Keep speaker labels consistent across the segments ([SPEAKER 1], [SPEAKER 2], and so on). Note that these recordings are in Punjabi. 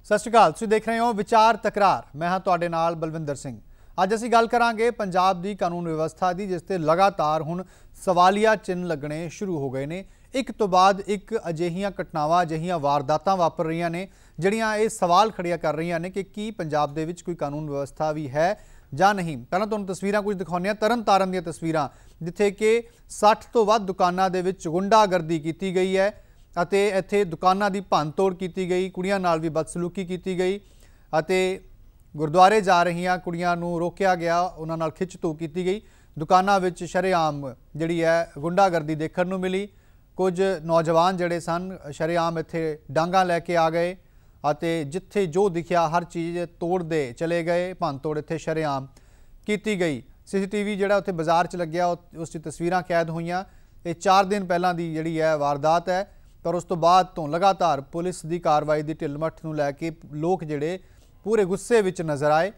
[SPEAKER 1] सत श्री अकाल, तुसीं देख रहे हो विचार तकरार। मैं हाँ तुहाडे नाल बलविंदर सिंह। अज असीं गल करांगे पंजाब दी कानून व्यवस्था दी, जिस ते लगातार हुण सवालिया चिन्ह लगने शुरू हो गए ने। एक तो बाद एक अजिहियां घटनावां, अजिहियां वारदातां वापर रहीआं ने जिहड़ियां ये सवाल खड़िया कर रहीआं ने कि की पंजाब दे विच कोई कानून व्यवस्था भी है जां नहीं। पहलां तुहानूं तस्वीरां कुछ दिखाउने तरन तारण दीआं तस्वीरां, जिथे कि 60 तो वध दुकानां दे विच गुंडागर्दी कीती गई है ਅਤੇ ਇੱਥੇ दुकानां ਦੀ ਭੰਨ-ਤੋੜ ਕੀਤੀ गई, ਕੁੜੀਆਂ ਨਾਲ ਵੀ ਬਦਸਲੂਕੀ ਕੀਤੀ गई ਅਤੇ ਗੁਰਦੁਆਰੇ ਜਾ ਰਹੀਆਂ ਕੁੜੀਆਂ ਨੂੰ ਰੋਕਿਆ ਗਿਆ, ਉਹਨਾਂ ਨਾਲ ਖਿੱਚ-ਧੂ ਕੀਤੀ ਗਈ। ਦੁਕਾਨਾਂ ਵਿੱਚ ਸ਼ਰੇਆਮ ਜਿਹੜੀ ਹੈ ਗੁੰਡਾਗਰਦੀ ਦੇਖਣ ਨੂੰ ਮਿਲੀ। ਕੁਝ ਨੌਜਵਾਨ ਜਿਹੜੇ ਸਨ ਸ਼ਰੇਆਮ ਇੱਥੇ ਡਾਂਗਾ ਲੈ ਕੇ ਆ ਗਏ ਅਤੇ ਜਿੱਥੇ ਜੋ ਦਿਖਿਆ ਹਰ ਚੀਜ਼ ਤੋੜਦੇ ਚਲੇ ਗਏ। ਭੰਨ-ਤੋੜ ਇੱਥੇ ਸ਼ਰੇਆਮ ਕੀਤੀ ਗਈ। CCTV ਜਿਹੜਾ ਉੱਥੇ ਬਾਜ਼ਾਰ 'ਚ ਲੱਗਿਆ ਉਸ ਦੀ ਤਸਵੀਰਾਂ ਕੈਦ ਹੋਈਆਂ। ਇਹ 4 ਦਿਨ ਪਹਿਲਾਂ ਦੀ ਜਿਹੜੀ ਹੈ ਵਾਰਦਾਤ ਹੈ, पर उस तो बाद तो लगातार पुलिस की कार्रवाई की ढिलमठ को लैके लोग जोड़े पूरे गुस्से विच नज़र आए।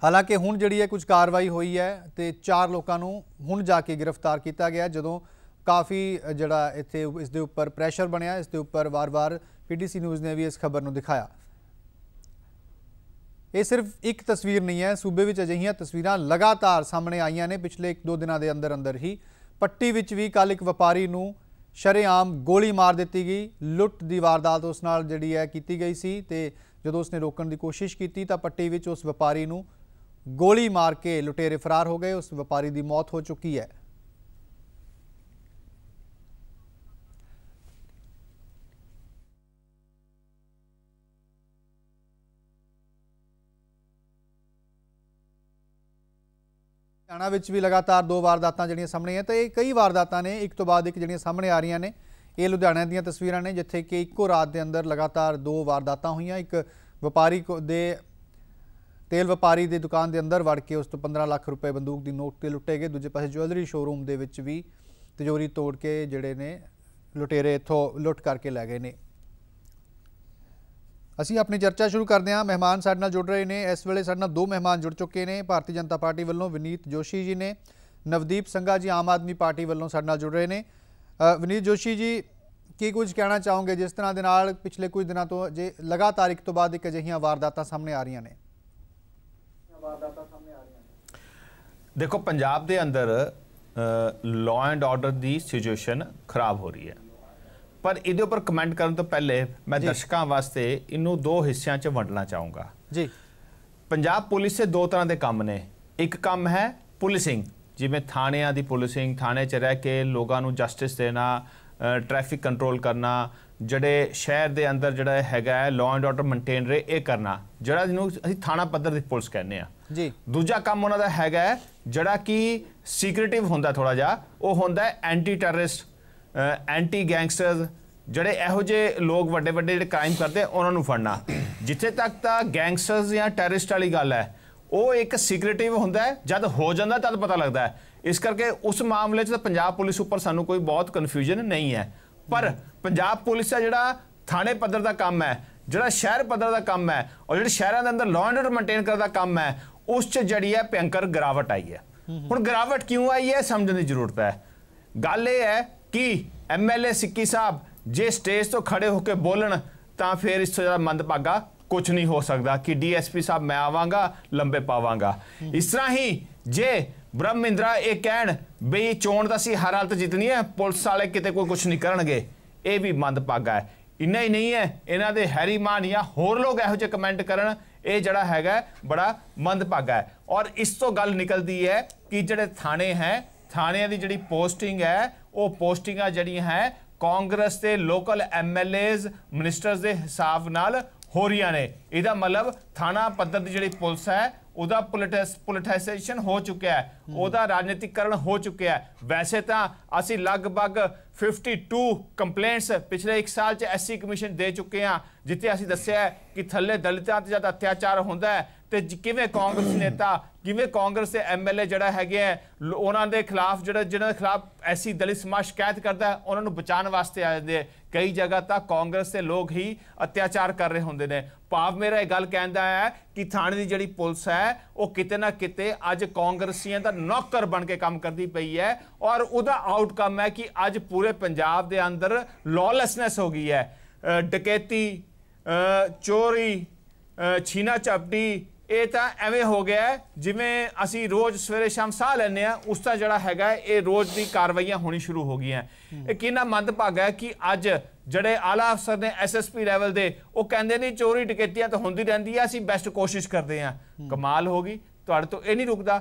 [SPEAKER 1] हालांकि हुण जिहड़ी है कुछ कार्रवाई हुई है तो 4 लोगों को हुण जाके गिरफ्तार किया गया, जदों काफ़ी जिहड़ा इत्थे इस दे उपर प्रैशर बनया। इस दे उपर वार वार PTC न्यूज़ ने भी इस खबर को दिखाया। ये सिर्फ एक तस्वीर नहीं है, सूबे विच अजिहियां तस्वीरां लगातार सामने आईयां ने पिछले 1-2 दिनों के अंदर अंदर ही। पट्टी विच भी कल एक व्यापारी नूं शरेआम गोली मार दी गई। लुट की वारदात उस नाल जिहड़ी है कीती गई सी ते जदों उसने रोकण की कोशिश की तो पट्टी विच उस व्यापारी नूं गोली मार के लुटेरे फरार हो गए। उस व्यापारी की मौत हो चुकी है। हरियाणा विच भी लगातार 2 वारदातां जिहड़ियां सामने हैं, तो ये कई वारदातां ने एक तो बाद एक जिहड़ियां सामने आ रही ने। ये लुधियाणे दीयां तस्वीरां ने जिथे कि इक्को रात के अंदर लगातार 2 वारदातां होईयां। एक व्यापारी दे तेल व्यापारी की दुकान के अंदर वड़ के उस तो 15 लाख रुपए बंदूक की नोट ते लुटे गए। दूजे पासे ज्वैलरी शोरूम के विच भी तिजोरी तोड़ के जिहड़े ने लुटेरे इत्थों लुट करके लै गए ने। ਅਸੀਂ अपनी चर्चा शुरू करते हैं। मेहमान साडे नाल जुड़ रहे हैं। इस वेले साडे नाल 2 मेहमान जुड़ चुके हैं। भारतीय जनता पार्टी वालों विनीत जोशी जी ने, नवदीप संघा जी आम आदमी पार्टी वालों साडे नाल जुड़ रहे हैं। विनीत जोशी जी, की कुछ कहना चाहोगे जिस तरह के नाल पिछले कुछ दिनों तो जे लगातार एक तो बाद एक अजिहियां वारदातां सामने आ रही ने?
[SPEAKER 2] देखो, पंजाब के अंदर लॉ एंड ऑर्डर की सिचुएशन खराब हो रही है, पर इहदे उपर कमेंट करने तो पहले मैं दर्शकों वास्ते इनू 2 हिस्सों च वंडना चाहूँगा जी। पंजाब पुलिस से 2 तरह के काम ने। एक काम है पुलिसिंग, जिमें थाणियां दी पुलिसिंग, थाने च रह के लोगों को जस्टिस देना, ट्रैफिक कंट्रोल करना, जड़े शहर के अंदर जड़ा हैगा लॉ एंड ऑर्डर मेनटेन रहे ये करना, जड़ा जिन्हों असीं थाना पद्धर की पुलिस कहने जी। दूजा काम उन्हों का हैगा जड़ा कि सीक्रेटिव होंदा, थोड़ा जा वो होंदा एंटी टैररिस्ट, एंटी गैंगस्टर्स, जड़े इहो जे लोग वड्डे वड्डे जिहड़े क्राइम करते उन्होंने फड़ना। जिथे तक तो गैंगस्टर्स या टैररिस्ट वाली गल है वो एक सीक्रेटिव होंदा है, जब हो जाता तब पता लगता है। इस करके उस मामले तो पंजाब पुलिस उपर सानू कोई बहुत कन्फ्यूजन नहीं है। पर पंजाब पुलिस का जिहड़ा थाने पद्धर का काम है, जिहड़ा शहर पद्धर का काम है और जिहड़े शहरों के अंदर लॉ एंड ऑर्डर मेनटेन करने का काम है, उस च जिहड़ी है भयंकर गिरावट आई है। हुण गिरावट क्यों आई है समझने की जरूरत है। गल ये है कि MLA सिक्की साहब जे स्टेज तो खड़े होकर बोलन तो फिर इस तो ज़्यादा मंदभागा कुछ नहीं हो सकता कि DSP साहब मैं आवांगा लंबे पावांगा। इस तरह ही जे ब्रह्म इंद्रा ये कहन बई चोण तो असीं हर हालत जितनी है, पुलिस वाले किते कोई कुछ नहीं करनगे, ये भी मंदभागा है। इन्ना ही नहीं है, इन्हां दे हैरी मान या होर लोग इहो जिहे कमेंट करन, ये जड़ा हैगा बड़ा मंदभागा है। और इस तो गल निकलती है कि जिहड़े थाने हैं, थाने की जिहड़ी पोस्टिंग है वो पोस्टिंगां जिहड़ियां हैं कांग्रेस के लोकल MLAs मिनिस्टर्स के हिसाब नाल हो रही ने। इहदा मतलब थाना पद्धर की जिहड़ी पुलिस है उहदा पोलिटिसाइजेशन हो चुका है, उहदा राजनीतिकरण हो चुका है। वैसे तो असी लगभग 52 कंप्लेंट्स पिछले 1 साल च SC कमीशन दे चुके हैं, जिथे असी दस्सिया है कि थल्ले दलितां ते ज़्यादा अत्याचार होंदा है ते किवें कांग्रेस नेता किवें कांग्रेस के MLA जड़ा है उन्होंने के खिलाफ जिन्होंने खिलाफ ऐसी दलित समाज शिकायत करता है उन्होंने बचाने वास्ते आ जाते हैं। कई जगह तक कांग्रेस के लोग ही अत्याचार कर रहे होंगे ने। भाव मेरा यह गल कहता है कि थाने की जिहड़ी पुलिस है वो किते ना किते अज कांग्रेसियों का नौकर बन के काम करती पई है और उसका आउटकम है कि अज पूरे पंजाब के अंदर लॉलेसनेस हो गई है। डकैती ਚੋਰੀ ਛੀਨਾ ਝਪਟੀ ਇਹ ਤਾਂ ਐਵੇਂ ਹੋ ਗਿਆ ਜਿਵੇਂ ਅਸੀਂ ਰੋਜ਼ ਸਵੇਰੇ ਸ਼ਾਮ ਸਾਹ ਲੈਂਦੇ ਆ ਉਸ ਦਾ ਜਿਹੜਾ ਹੈਗਾ ਇਹ ਰੋਜ਼ ਦੀ ਕਾਰਵਾਈਆਂ ਹੋਣੀ ਸ਼ੁਰੂ ਹੋ ਗਈਆਂ। ਇਹ ਕਿੰਨਾ ਮੰਦਭਾਗਾ ਹੈ ਕਿ ਅੱਜ ਜਿਹੜੇ ਆਲਾ ਅਫਸਰ ਨੇ SSP ਲੈਵਲ ਦੇ ਉਹ ਕਹਿੰਦੇ ਨੇ ਚੋਰੀ ਡਕੈਤੀਆਂ ਤਾਂ ਹੁੰਦੀ ਰਹਿੰਦੀ ਆ, ਅਸੀਂ ਬੈਸਟ ਕੋਸ਼ਿਸ਼ ਕਰਦੇ ਆ। ਕਮਾਲ ਹੋ ਗਈ, ਤੁਹਾਡੇ ਤੋਂ ਇਹ ਨਹੀਂ ਰੁਕਦਾ।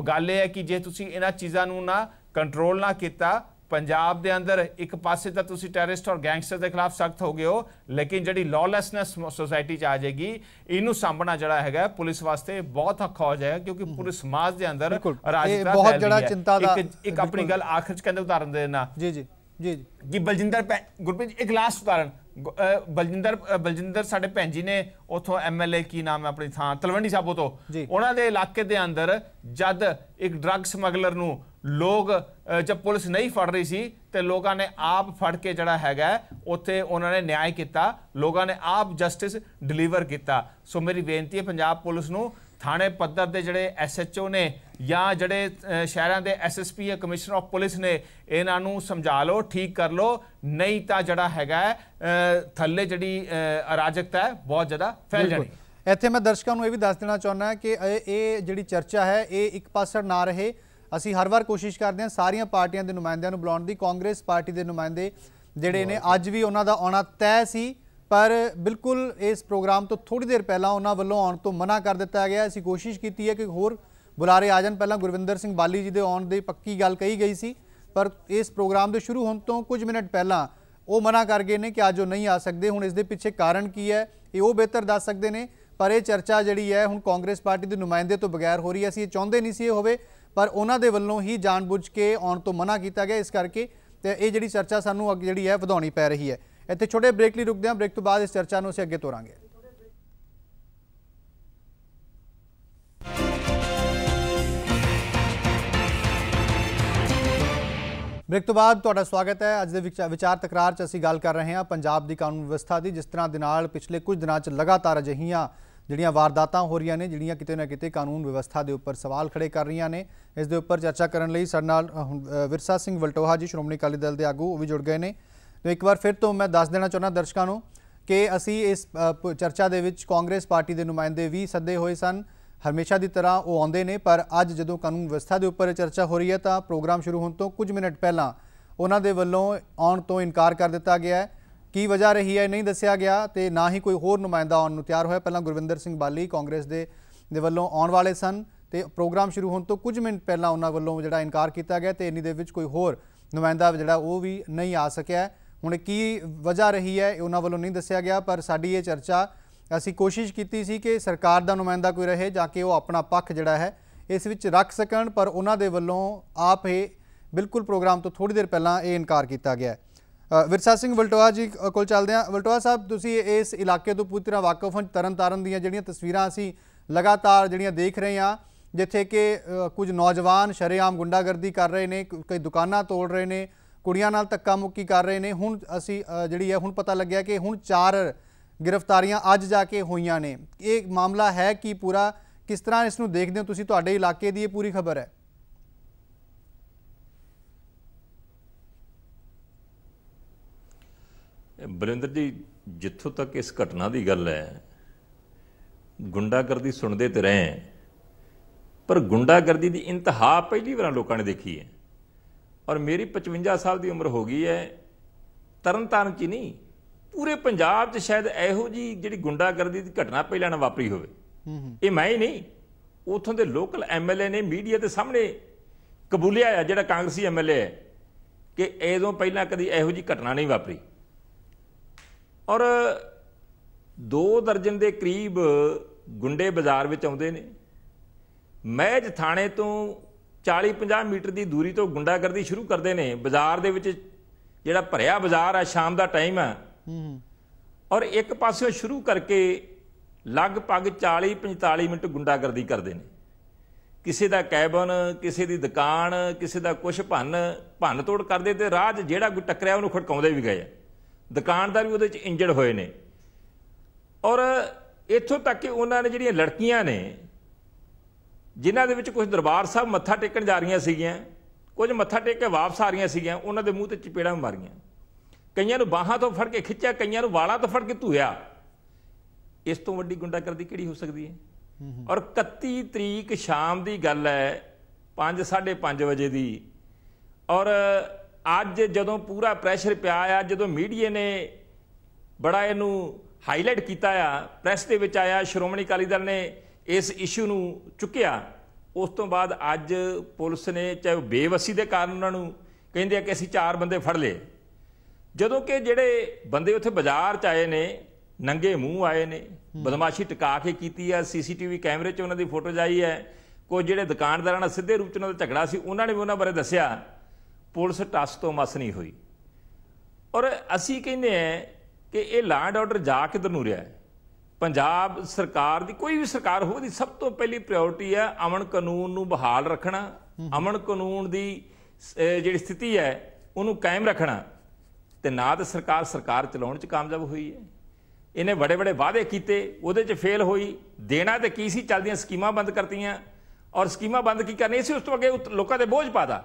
[SPEAKER 2] ਗੱਲ ਇਹ ਹੈ ਕਿ ਜੇ ਤੁਸੀਂ ਇਹਨਾਂ ਚੀਜ਼ਾਂ ਨੂੰ ਨਾ ਕੰਟਰੋਲ ਨਾ ਕੀਤਾ, ਪੰਜਾਬ ਦੇ ਅੰਦਰ ਇੱਕ ਪਾਸੇ ਤਾਂ ਤੁਸੀਂ ਟੈਰਰਿਸਟ ਔਰ ਗੈਂਗਸਟਰ ਦੇ ਖਿਲਾਫ ਸਖਤ ਹੋ ਗਏ ਹੋ, ਲੇਕਿਨ ਜਿਹੜੀ ਲॉलेसनेस ਸੋਸਾਇਟੀ 'ਚ ਆ ਜਾਏਗੀ, ਇਹਨੂੰ ਸਾਂਭਣਾ ਜਿਹੜਾ ਹੈਗਾ ਪੁਲਿਸ ਵਾਸਤੇ ਬਹੁਤ ਔਖਾ ਹੋ ਜਾਏਗਾ, ਕਿਉਂਕਿ ਪੂਰੇ ਸਮਾਜ ਦੇ ਅੰਦਰ ਅਰਾਜਕਤਾ
[SPEAKER 1] ਬਹੁਤ ਜਿਹੜਾ ਚਿੰਤਾ ਦਾ
[SPEAKER 2] ਇੱਕ ਆਪਣੀ ਗੱਲ ਆਖਰ 'ਚ ਕਹਿੰਦੇ ਉਦਾਹਰਨ ਦੇ ਦੇਣਾ ਜੀ ਕਿ ਬਲਜਿੰਦਰ ਗੁਰਪ੍ਰੀਤ ਇੱਕ ਲਾਸਟ ਉਦਾਹਰਨ ਬਲਜਿੰਦਰ ਸਾਡੇ ਭੈਣ ਜੀ ਨੇ ਉਥੋਂ MLA ਕੀ ਨਾਮ ਹੈ ਆਪਣੀ ਥਾਂ ਤਲਵੰਡੀ ਸਾਬੋ ਤੋਂ, ਉਹਨਾਂ ਦੇ ਇਲਾਕੇ ਦੇ ਅੰਦਰ ਜਦ ਇੱਕ ਡਰੱਗ ਸਮਗਲਰ ਨੂੰ ਲੋਕ ਜਦ ਪੁਲਿਸ ਨਹੀਂ ਫੜ ਰਹੀ ਸੀ ਤੇ ਲੋਕਾਂ ਨੇ ਆਪ ਫੜ ਕੇ ਜਿਹੜਾ ਹੈਗਾ ਉੱਥੇ ਉਹਨਾਂ ਨੇ ਨਿਆਂ ਕੀਤਾ, ਲੋਕਾਂ ਨੇ ਆਪ ਜਸਟਿਸ ਡਿਲੀਵਰ ਕੀਤਾ। ਸੋ ਮੇਰੀ ਬੇਨਤੀ ਹੈ ਪੰਜਾਬ ਪੁਲਿਸ ਨੂੰ, ਥਾਣੇ ਪੱਧਰ ਦੇ ਜਿਹੜੇ SHO ਨੇ ਜਾਂ ਜਿਹੜੇ ਸ਼ਹਿਰਾਂ ਦੇ SSP ਜਾਂ ਕਮਿਸ਼ਨਰ ਆਫ ਪੁਲਿਸ ਨੇ, ਇਹਨਾਂ ਨੂੰ ਸਮਝਾ ਲਓ, ਠੀਕ ਕਰ ਲਓ, ਨਹੀਂ ਤਾਂ ਜਿਹੜਾ ਹੈਗਾ ਥੱਲੇ ਜਿਹੜੀ ਅਰਾਜਕਤਾ ਹੈ ਬਹੁਤ ਜ਼ਿਆਦਾ ਫੈਲ ਜਾਣੀ।
[SPEAKER 1] ਇੱਥੇ ਮੈਂ ਦਰਸ਼ਕਾਂ ਨੂੰ ਇਹ ਵੀ ਦੱਸ ਦੇਣਾ ਚਾਹੁੰਦਾ ਕਿ ਇਹ ਜਿਹੜੀ ਚਰਚਾ ਹੈ ਇਹ ਇੱਕ ਪਾਸੜ ਨਾ ਰਹੇ। ਅਸੀਂ ਹਰ ਵਾਰ ਕੋਸ਼ਿਸ਼ ਕਰਦੇ ਹਾਂ ਸਾਰੀਆਂ ਪਾਰਟੀਆਂ ਦੇ ਨੁਮਾਇੰਦਿਆਂ ਨੂੰ ਬੁਲਾਉਣ ਦੀ। ਕਾਂਗਰਸ ਪਾਰਟੀ ਦੇ ਨੁਮਾਇੰਦੇ ਜਿਹੜੇ ਨੇ ਅੱਜ ਵੀ ਉਹਨਾਂ ਦਾ ਆਉਣਾ ਤੈਅ ਸੀ, ਪਰ ਬਿਲਕੁਲ ਇਸ ਪ੍ਰੋਗਰਾਮ ਤੋਂ ਥੋੜੀ ਦੇਰ ਪਹਿਲਾਂ ਉਹਨਾਂ ਵੱਲੋਂ ਆਉਣ ਤੋਂ ਮਨਾ ਕਰ ਦਿੱਤਾ ਗਿਆ। ਅਸੀਂ ਕੋਸ਼ਿਸ਼ ਕੀਤੀ ਹੈ ਕਿ ਹੋਰ ਬੁਲਾਰੇ ਆ ਜਾਣ। ਪਹਿਲਾਂ ਗੁਰਵਿੰਦਰ ਸਿੰਘ ਬਾਲੀ ਜੀ ਦੇ ਆਉਣ ਦੀ ਪੱਕੀ ਗੱਲ ਕਹੀ ਗਈ ਸੀ, ਪਰ ਇਸ ਪ੍ਰੋਗਰਾਮ ਦੇ ਸ਼ੁਰੂ ਹੋਣ ਤੋਂ ਕੁਝ ਮਿੰਟ ਪਹਿਲਾਂ ਉਹ ਮਨਾ ਕਰ ਗਏ ਨੇ ਕਿ ਅੱਜ ਉਹ ਨਹੀਂ ਆ ਸਕਦੇ। ਹੁਣ ਇਸ ਦੇ ਪਿੱਛੇ ਕਾਰਨ ਕੀ ਹੈ ਇਹ ਉਹ ਬਿਹਤਰ ਦੱਸ ਸਕਦੇ ਨੇ, ਪਰ ਇਹ ਚਰਚਾ ਜਿਹੜੀ ਹੈ ਹੁਣ ਕਾਂਗਰਸ ਪਾਰਟੀ ਦੇ ਨੁਮਾਇੰਦੇ ਤੋਂ ਬਗੈਰ ਹੋ ਰਹੀ ਹੈ। ਅਸੀਂ ਇਹ ਚਾਹੁੰਦੇ ਨਹੀਂ ਸੀ ਇਹ ਹੋਵੇ, ਪਰ ਉਹਨਾਂ ਦੇ ਵੱਲੋਂ ਹੀ ਜਾਣਬੁੱਝ ਕੇ ਆਉਣ ਤੋਂ ਮਨਾ ਕੀਤਾ ਗਿਆ, ਇਸ ਕਰਕੇ ਤੇ ਇਹ ਜਿਹੜੀ ਚਰਚਾ ਸਾਨੂੰ ਅੱਗੇ ਜਿਹੜੀ ਹੈ ਵਧਾਉਣੀ ਪੈ ਰਹੀ ਹੈ। ਇੱਥੇ ਛੋਟੇ ਬ੍ਰੇਕ ਲਈ ਰੁਕਦੇ ਹਾਂ, ਬ੍ਰੇਕ ਤੋਂ ਬਾਅਦ ਇਸ ਚਰਚਾ ਨੂੰ ਅਸੀਂ ਅੱਗੇ ਤੋਰਾਂਗੇ। ਬ੍ਰੇਕ ਤੋਂ ਬਾਅਦ ਤੁਹਾਡਾ ਸਵਾਗਤ ਹੈ। ਅੱਜ ਦੇ ਵਿਚਾਰ ਤਕਰਾਰ 'ਚ ਅਸੀਂ ਗੱਲ ਕਰ ਰਹੇ ਹਾਂ ਪੰਜਾਬ ਦੀ ਕਾਨੂੰਨ ਵਿਵਸਥਾ ਦੀ, ਜਿਸ ਤਰ੍ਹਾਂ ਦੇ ਨਾਲ ਪਿਛਲੇ ਕੁਝ ਦਿਨਾਂ 'ਚ ਲਗਾਤਾਰ ਅਜਿਹੀਆਂ ਜਿਹੜੀਆਂ ਵਾਰਦਾਤਾਂ ਹੋ ਰਹੀਆਂ ਨੇ ਜਿਹੜੀਆਂ ਕਿਤੇ ਨਾ ਕਿਤੇ ਕਾਨੂੰਨ ਵਿਵਸਥਾ ਦੇ ਉੱਪਰ ਸਵਾਲ ਖੜੇ ਕਰ ਰਹੀਆਂ ਨੇ। ਇਸ ਦੇ ਉੱਪਰ ਚਰਚਾ ਕਰਨ ਲਈ ਸਾਡੇ ਨਾਲ ਵਿਰਸਾ ਸਿੰਘ ਵਲਟੋਹਾ ਜੀ, ਸ਼੍ਰੋਮਣੀ ਅਕਾਲੀ ਦਲ ਦੇ ਆਗੂ, ਉਹ ਵੀ ਜੁੜ ਗਏ ਨੇ। तो एक बार फिर तो मैं दस देना चाहना दर्शकों को कि असी इस चर्चा दे विच कांग्रेस पार्टी के नुमाइंदे भी सदे हुए सन, हमेशा की तरह वो आते हैं, पर अज जो कानून व्यवस्था के उपर चर्चा हो रही है तो प्रोग्राम शुरू होने तो कुछ मिनट पहला उन्होंने वालों आने तो इनकार कर दिता गया है। की वजह रही है नहीं दसिया गया, तो ना ही कोई होर नुमाइंदा आने तैयार होया। पहला गुरविंदर सिंह बाली कांग्रेस दे वालों आने वाले सन, तो प्रोग्राम शुरू होने तो कुछ मिनट पहला उन्होंने वालों जो इनकार किया गया, तो इन्नी दे विच कोई होर नुमाइंदा जोड़ा वो भी नहीं आ सकिया। हुण की वजह रही है उन्होंने वालों नहीं दसिया गया, पर साडी ये चर्चा असी कोशिश की सी कि सरकार का नुमाइंदा कोई रहे जाके वो अपना पक्ष जिहड़ा है इस विच रख सकन, पर उन्होंने वालों आप ही बिल्कुल प्रोग्राम तो थोड़ी देर पहला ये इनकार किया गया है। विरसा सिंह वलटोहा जी को चलते हैं। वलटोहा साहब, तुसीं इस इलाके तो पूरी तरह वाकफ हो। तरन तारण दीयां जिहड़ियां तस्वीरां असीं लगातार जिहड़ियां देख रहे हैं, जिथे कि कुछ नौजवान शरेआम गुंडागर्दी कर रहे हैं, कई दुकानां तोड़ रहे हैं, कुड़ियां नाल धक्का मुक्की कर रहे हैं। हुण असीं जिहड़ी है हुण पता लग्या कि हुण 4 गिरफ्तारियां अज जाके होईयां ने। ये मामला है कि पूरा किस तरह इसनूं देखदे हो तुसीं? तुहाडे इलाके दी ये पूरी खबर है?
[SPEAKER 3] बलिंदर जी, जिथों तक इस घटना की गल है, गुंडागर्दी सुनते तो रहे हैं, पर गुंडागर्दी की इंतहा पहली बार लोगों ने देखी है। और मेरी 55 साल की उम्र हो गई है, तरन तारण च नहीं पूरे पंजाब च शायद इहो जी जिहड़ी गुंडागर्दी की घटना पहला ना वापरी होवे। ये मैं ही नहीं, उथों के लोकल MLA ने मीडिया के सामने कबूलिया है, जिहड़ा कांग्रेसी MLA है, कि इदों पहला कदी इहो जी घटना नहीं वापरी। और 2 दर्जन के करीब गुंडे बाजार में आउंदे ने। महज थाने तो 40-50 मीटर की दूरी तो गुंडागर्दी शुरू करते हैं। बाजार दे विच जिहड़ा भरिया बाजार है, शाम का टाइम है, और एक पासों शुरू करके लगभग 40-45 मिनट गुंडागर्दी करते हैं। किसी का कैबन, किसी की दुकान, किसी का कुछ भन्न तोड़ करते, तो राह जिहड़ा कोई टकरिया उन्होंने खड़काउंदे भी गए। दुकानदार भी उहदे च इंजर्ड होए ने। और इत्थों तक कि उन्होंने जिहड़ियां लड़कियां ने जिन्हां दे विच कुछ दरबार साहब मत्था टेकण जा रही सीगियां, कुछ मत्था टेक के वापस आ रही सीगियां, उन्हां दे मूँह ते चपेड़ां मारियां, कईयां नूं बाहां तो फड़ के खिच्चिया, कईयां नूं वालां तो फड़ के धूया। ਇਸ ਤੋਂ ਵੱਡੀ ਗੁੰਡਾਗਰਦੀ ਕਿਹੜੀ ਹੋ ਸਕਦੀ ਹੈ? ਔਰ 31 ਤਰੀਕ ਸ਼ਾਮ ਦੀ ਗੱਲ ਹੈ 5:30 ਵਜੇ ਦੀ। ਔਰ ਅੱਜ ਜਦੋਂ ਪੂਰਾ ਪ੍ਰੈਸ਼ਰ ਪਿਆ ਆ, ਜਦੋਂ ਮੀਡੀਆ ਨੇ ਬੜਾ ਇਹਨੂੰ ਹਾਈਲਾਈਟ ਕੀਤਾ ਆ, ਪ੍ਰੈਸ ਦੇ ਵਿੱਚ ਆਇਆ, ਸ਼੍ਰੋਮਣੀ ਅਕਾਲੀ ਦਲ ਨੇ ਇਸ ਇਸ਼ੂ ਨੂੰ ਚੁੱਕਿਆ, ਉਸ ਤੋਂ ਬਾਅਦ ਅੱਜ ਪੁਲਿਸ ਨੇ ਚਾਹੇ ਬੇਵਸੀ ਦੇ ਕਾਰਨ ਉਹਨਾਂ ਨੂੰ ਕਹਿੰਦੇ ਆ ਕਿ ਅਸੀਂ 4 ਬੰਦੇ ਫੜ ਲਏ, ਜਦੋਂ ਕਿ ਜਿਹੜੇ ਬੰਦੇ ਉੱਥੇ ਬਾਜ਼ਾਰ 'ਚ ਆਏ ਨੇ ਨੰਗੇ ਮੂੰਹ ਆਏ ਨੇ, ਬਦਮਾਸ਼ੀ ਟਿਕਾ ਕੇ ਕੀਤੀ ਆ, CCTV ਕੈਮਰੇ 'ਚ ਉਹਨਾਂ ਦੀ ਫੋਟੋਜ਼ ਆਈ ਹੈ। ਕੁਝ ਜਿਹੜੇ ਦੁਕਾਨਦਾਰਾਂ ਨਾਲ ਸਿੱਧੇ ਰੂਪ 'ਚ ਉਹਨਾਂ ਦਾ ਝਗੜਾ ਸੀ, ਉਹਨਾਂ ਨੇ ਵੀ ਉਹਨਾਂ ਬਾਰੇ ਦੱਸਿਆ। ਪੁਲਿਸ ਟਸ ਤੋਂ ਮਸ ਨਹੀਂ ਹੋਈ। ਔਰ ਅਸੀਂ ਕਹਿੰਦੇ ਹਾਂ ਕਿ ਇਹ ਲਾਅ ਐਂਡ ਆਰਡਰ ਜਾ ਕਿੱਧਰ ਨੂੰ ਰਿਹਾ ਹੈ? ਪੰਜਾਬ ਸਰਕਾਰ ਦੀ, ਕੋਈ ਵੀ ਸਰਕਾਰ ਹੋਵੇ, ਦੀ ਸਭ ਤੋਂ ਪਹਿਲੀ ਪ੍ਰਾਇੋਰਟੀ ਹੈ ਅਮਨ ਕਾਨੂੰਨ ਨੂੰ ਬਹਾਲ ਰੱਖਣਾ, ਅਮਨ ਕਾਨੂੰਨ ਦੀ ਜਿਹੜੀ ਸਥਿਤੀ ਹੈ ਉਹਨੂੰ ਕਾਇਮ ਰੱਖਣਾ। ਤੇ ਨਾ ਤਾਂ ਸਰਕਾਰ ਚਲਾਉਣ 'ਚ ਕਾਮਯਾਬ ਹੋਈ ਹੈ। ਇਹਨੇ ਬੜੇ ਬੜੇ ਵਾਅਦੇ ਕੀਤੇ, ਉਹਦੇ 'ਚ ਫੇਲ ਹੋਈ। ਦੇਣਾ ਤੇ ਕੀ ਸੀ? ਚੱਲਦੀਆਂ ਸਕੀਮਾਂ ਬੰਦ ਕਰਤੀਆਂ। ਔਰ ਸਕੀਮਾਂ ਬੰਦ ਕੀ ਕਰਨੀ ਸੀ? ਉਸ ਤੋਂ ਅੱਗੇ ਲੋਕਾਂ ਦੇ ਬੋਝ ਪਾਦਾ।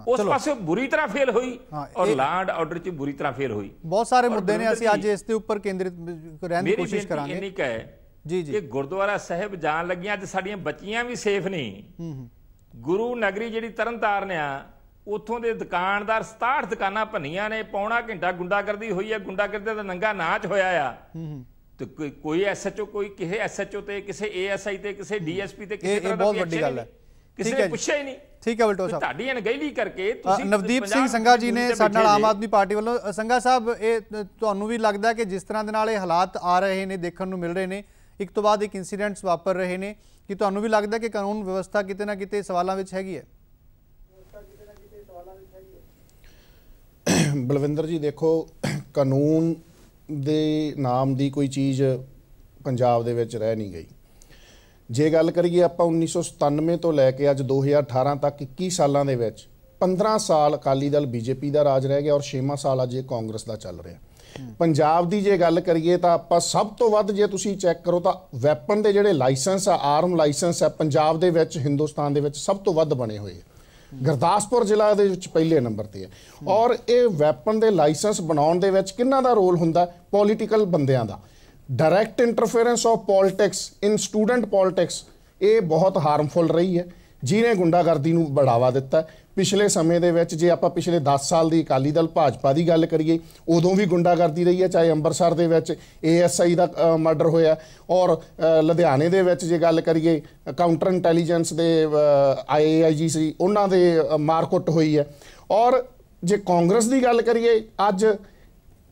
[SPEAKER 3] ਉਸ ਪਾਸੇ ਬੁਰੀ ਤਰ੍ਹਾਂ ਫੇਲ ਹੋਈ ਔਰ ਲਾਅ ਐਂਡ ਆਰਡਰ 'ਚ ਬੁਰੀ ਤਰ੍ਹਾਂ ਫੇਲ ਹੋਈ।
[SPEAKER 1] ਬਹੁਤ ਸਾਰੇ ਮੁੱਦੇ ਨੇ, ਅਸੀਂ ਅੱਜ ਇਸ ਦੇ ਉੱਪਰ ਕੇਂਦਰਿਤ ਰਹਿਣ ਦੀ ਕੋਸ਼ਿਸ਼ ਕਰਾਂਗੇ।
[SPEAKER 3] ਇੰਨੀ ਕੁ ਹੈ ਜੀ ਕਿ ਗੁਰਦੁਆਰਾ ਸਾਹਿਬ ਜਾਣ ਲੱਗੀਆਂ ਅੱਜ ਸਾਡੀਆਂ ਬੱਚੀਆਂ ਵੀ ਸੇਫ ਨਹੀਂ। ਗੁਰੂ ਨਗਰੀ ਜਿਹੜੀ ਤਰਨਤਾਰਨ ਆ, ਉੱਥੋਂ ਦੇ ਦੁਕਾਨਦਾਰ 67 ਦੁਕਾਨਾਂ ਭੰਨੀਆਂ ਨੇ, ਪੌਣਾ ਘੰਟਾ ਗੁੰਡਾਗਰਦੀ ਹੋਈ ਹੈ। ਗੁੰਡਾਗਰਦੀ ਦਾ ਨੰਗਾ ਨਾਚ ਹੋਇਆ ਆ। ਤੇ ਕੋਈ SHO, ਕੋਈ ਕਿਸੇ SHO ਤੇ, ਕਿਸੇ ASI ਤੇ, ਕਿਸੇ DSP ਤੇ ਕਿਸੇ ਤਰ੍ਹਾਂ ਦਾ
[SPEAKER 1] ਬਹੁਤ ਵੱਡੀ ਗੱਲ ਹੈ।
[SPEAKER 3] ਕਿਸੇ ਨੇ ਪੁੱਛਿਆ ਹੀ ਨਹੀਂ।
[SPEAKER 1] ਠੀਕ ਹੈ ਵਲਟੋ ਸਾਹਿਬ,
[SPEAKER 3] ਤੁਹਾਡੀ ਅਣਗਹਿਲੀ ਕਰਕੇ ਤੁਸੀਂ
[SPEAKER 1] ਨਵਦੀਪ ਸਿੰਘ ਸੰਘਾ ਜੀ ਨੇ ਸਾਡੇ ਨਾਲ ਆਮ ਆਦਮੀ ਪਾਰਟੀ ਵੱਲੋਂ। ਸੰਘਾ ਸਾਹਿਬ, ਇਹ ਤੁਹਾਨੂੰ ਵੀ ਲੱਗਦਾ ਕਿ ਜਿਸ ਤਰ੍ਹਾਂ ਦੇ ਨਾਲ ਇਹ ਹਾਲਾਤ ਆ ਰਹੇ ਨੇ, ਦੇਖਣ ਨੂੰ ਮਿਲ ਰਹੇ ਨੇ, ਇੱਕ ਤੋਂ ਬਾਅਦ ਇੱਕ ਇਨਸੀਡੈਂਟਸ ਵਾਪਰ ਰਹੇ ਨੇ, ਕਿ ਤੁਹਾਨੂੰ ਵੀ ਲੱਗਦਾ ਕਿ ਕਾਨੂੰਨ ਵਿਵਸਥਾ ਕਿਤੇ ਨਾ ਕਿਤੇ ਸਵਾਲਾਂ ਵਿੱਚ ਹੈਗੀ ਹੈ?
[SPEAKER 4] ਬਲਵਿੰਦਰ ਜੀ, ਦੇਖੋ, ਕਾਨੂੰਨ ਦੇ ਨਾਮ ਦੀ ਕੋਈ ਚੀਜ਼ ਪੰਜਾਬ ਦੇ ਵਿੱਚ ਰਹਿ ਨਹੀਂ ਗਈ। ਜੇ ਗੱਲ ਕਰੀਏ ਆਪਾਂ 1997 ਤੋਂ ਲੈ ਕੇ ਅੱਜ 2018 ਤੱਕ 21 ਸਾਲਾਂ ਦੇ ਵਿੱਚ 15 ਸਾਲ ਅਕਾਲੀ ਦਲ BJP ਦਾ ਰਾਜ ਰਹਿ ਗਿਆ ਔਰ 6ਵਾਂ ਸਾਲ ਅੱਜ ਇਹ ਕਾਂਗਰਸ ਦਾ ਚੱਲ ਰਿਹਾ। ਪੰਜਾਬ ਦੀ ਜੇ ਗੱਲ ਕਰੀਏ ਤਾਂ ਆਪਾਂ ਸਭ ਤੋਂ ਵੱਧ, ਜੇ ਤੁਸੀਂ ਚੈੱਕ ਕਰੋ ਤਾਂ ਵੈਪਨ ਦੇ ਜਿਹੜੇ ਲਾਇਸੈਂਸ ਆ, ਆਰਮ ਲਾਇਸੈਂਸ ਆ, ਪੰਜਾਬ ਦੇ ਵਿੱਚ, ਹਿੰਦੁਸਤਾਨ ਦੇ ਵਿੱਚ ਸਭ ਤੋਂ ਵੱਧ ਬਣੇ ਹੋਏ ਆ। ਗੁਰਦਾਸਪੁਰ ਜ਼ਿਲ੍ਹਾ ਦੇ ਵਿੱਚ ਪਹਿਲੇ ਨੰਬਰ ਤੇ ਹੈ। ਔਰ ਇਹ ਵੈਪਨ ਦੇ ਲਾਇਸੈਂਸ ਬਣਾਉਣ ਦੇ ਵਿੱਚ ਕਿਹਨਾਂ ਦਾ ਰੋਲ ਹੁੰਦਾ? ਪੋਲੀਟੀਕਲ ਬੰਦਿਆਂ ਦਾ। Direct interference of politics in student politics, ਇਹ ਬਹੁਤ ਹਾਰਮਫੁਲ ਰਹੀ ਹੈ, ਜਿਹਨੇ ਗੁੰਡਾਗਰਦੀ ਨੂੰ ਬੜਾਵਾ ਦਿੱਤਾ। ਪਿਛਲੇ ਸਮੇਂ ਦੇ ਵਿੱਚ ਜੇ ਆਪਾਂ ਪਿਛਲੇ 10 ਸਾਲ ਦੀ ਅਕਾਲੀ ਦਲ ਭਾਜਪਾ ਦੀ ਗੱਲ ਕਰੀਏ, ਉਦੋਂ ਵੀ ਗੁੰਡਾਗਰਦੀ ਰਹੀ ਹੈ। ਚਾਹੇ ਅੰਮ੍ਰਿਤਸਰ ਦੇ ਵਿੱਚ ASI ਦਾ ਮਰਡਰ ਹੋਇਆ, ਔਰ ਲੁਧਿਆਣੇ ਦੇ ਵਿੱਚ ਜੇ ਗੱਲ ਕਰੀਏ ਕਾਊਂਟਰ ਇੰਟੈਲੀਜੈਂਸ ਦੇ IAIG ਸੀ, ਉਹਨਾਂ ਦੇ ਮਾਰਕੁੱਟ ਹੋਈ ਹੈ। ਔਰ ਜੇ ਕਾਂਗਰਸ ਦੀ ਗੱਲ ਕਰੀਏ, ਅੱਜ